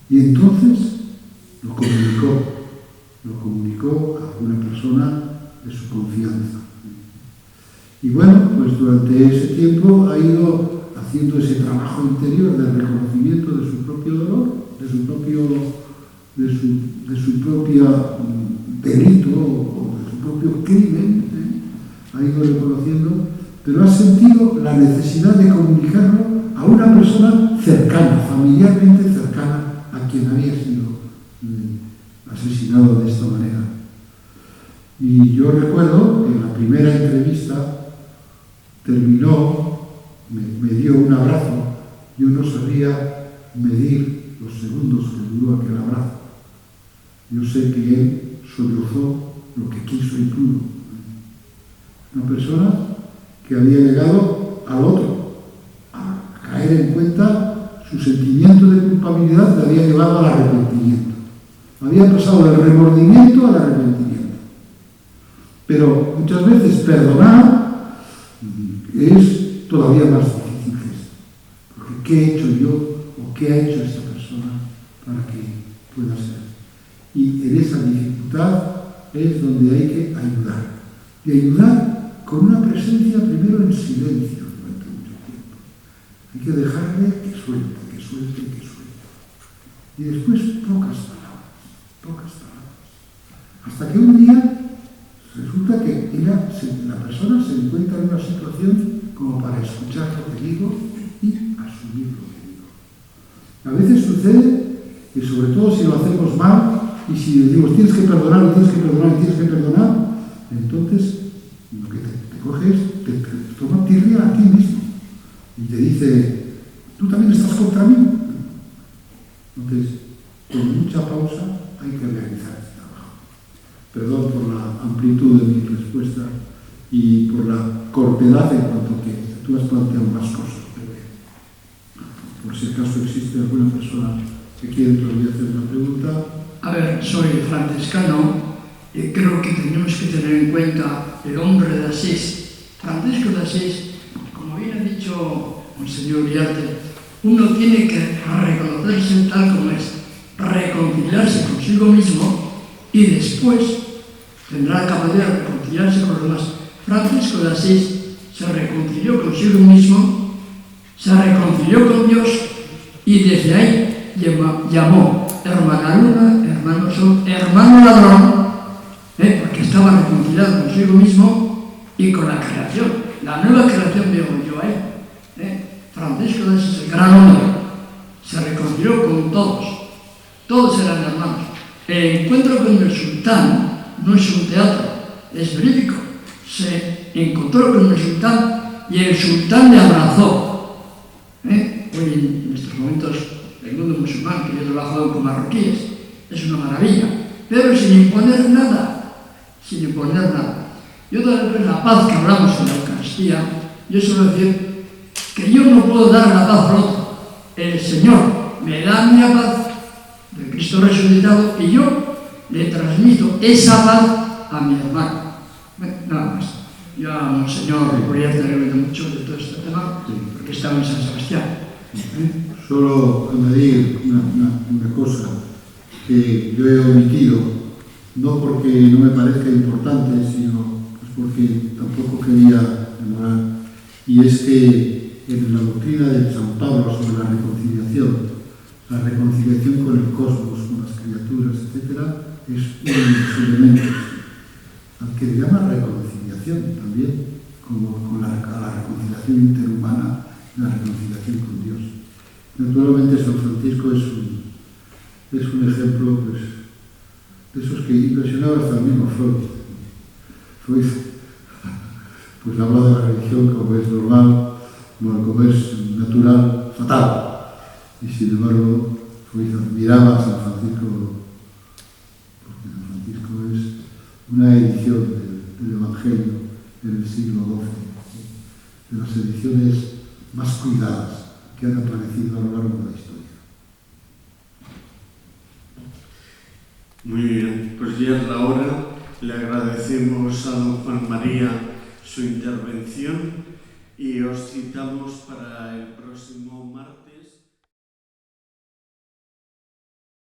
Y entonces lo comunicó a una persona de su confianza. Y bueno, pues durante ese tiempo ha ido haciendo ese trabajo interior de reconocimiento de su propio dolor, de su propio delito o de su propio crimen, ha ido reconociendo, pero ha sentido la necesidad de comunicarlo a una persona cercana, familiarmente cercana a quien había sido asesinado de esta manera. Y yo recuerdo que en la primera entrevista terminó, me dio un abrazo. Yo no sabía medir los segundos que duró aquel abrazo. Yo sé que él sollozó lo que quiso y pudo. Una persona que había llegado al otro, a caer en cuenta, su sentimiento de culpabilidad le había llevado al arrepentimiento. Había pasado del remordimiento al arrepentimiento. Pero muchas veces perdonar es todavía más difícil que esto. Porque ¿qué he hecho yo o qué ha hecho esta persona para que pueda ser? Y en esa dificultad es donde hay que ayudar. Y ayudar con una presencia primero en silencio durante mucho tiempo. Hay que dejarle que suelte, que suelte, que suelte. Y después pocas palabras. Hasta que un día resulta que la persona se encuentra en una situación como para escuchar lo que digo y asumir lo que digo. A veces sucede que, sobre todo si lo hacemos mal, y si decimos tienes que perdonar, entonces lo que te coge es, te toma tirria a ti mismo y te dice, tú también estás contra mí. Entonces, con mucha pausa hay que realizar este trabajo. Perdón por la amplitud de mi respuesta y por la cortedad en cuanto que tú has planteado más cosas, pero por si acaso existe alguna persona que quiere todavía hacer una pregunta. A ver, soy franciscano y creo que tenemos que tener en cuenta el hombre de Asís. Francisco de Asís, como bien ha dicho Monseñor Uriarte, uno tiene que reconocerse tal como es, reconciliarse consigo mismo y después tendrá la capacidad de reconciliarse con los demás. Francisco de Asís se reconcilió consigo mismo, se reconcilió con Dios y desde ahí llamó hermana luna, hermano sol, hermano ladrón, porque estaba reconciliado consigo mismo y con la creación. La nueva creación digo yo ahí. Francisco de Asís, el gran hombre, se reconcilió con todos. Todos eran hermanos. El encuentro con el sultán no es un teatro, es verídico. Se encontró con el sultán y el sultán le abrazó. Hoy en estos momentos el mundo musulmán, que yo trabajo con marroquíes, es una maravilla, pero sin imponer nada, sin imponer nada. Yo también la paz que hablamos en la Eucaristía, yo suelo decir que yo no puedo dar la paz al otro. El Señor me da mi paz de Cristo resucitado y yo le transmito esa paz a mi hermano. Nada más. Yo a Monseñor Uriarte le oído mucho de todo este tema, porque estaba en San Sebastián. Solo añadir una cosa que yo he omitido, no porque no me parezca importante, sino pues porque tampoco quería demorar, y es que en la doctrina de San Pablo sobre la reconciliación con el cosmos, con las criaturas, etc., es uno de los elementos al que le llama reconciliación también, como con la reconciliación interhumana, la reconciliación con Dios. Naturalmente San Francisco es un ejemplo pues, de esos que impresionaba hasta el mismo Freud. Freud pues habla de la religión como es normal, como es natural, fatal. Y sin embargo, Freud admiraba a San Francisco, porque San Francisco es una edición del Evangelio en el siglo XII, de las ediciones más cuidadas que han aparecido a lo largo de la historia. Muy bien, pues ya es la hora. Le agradecemos a don Juan María su intervención y os citamos para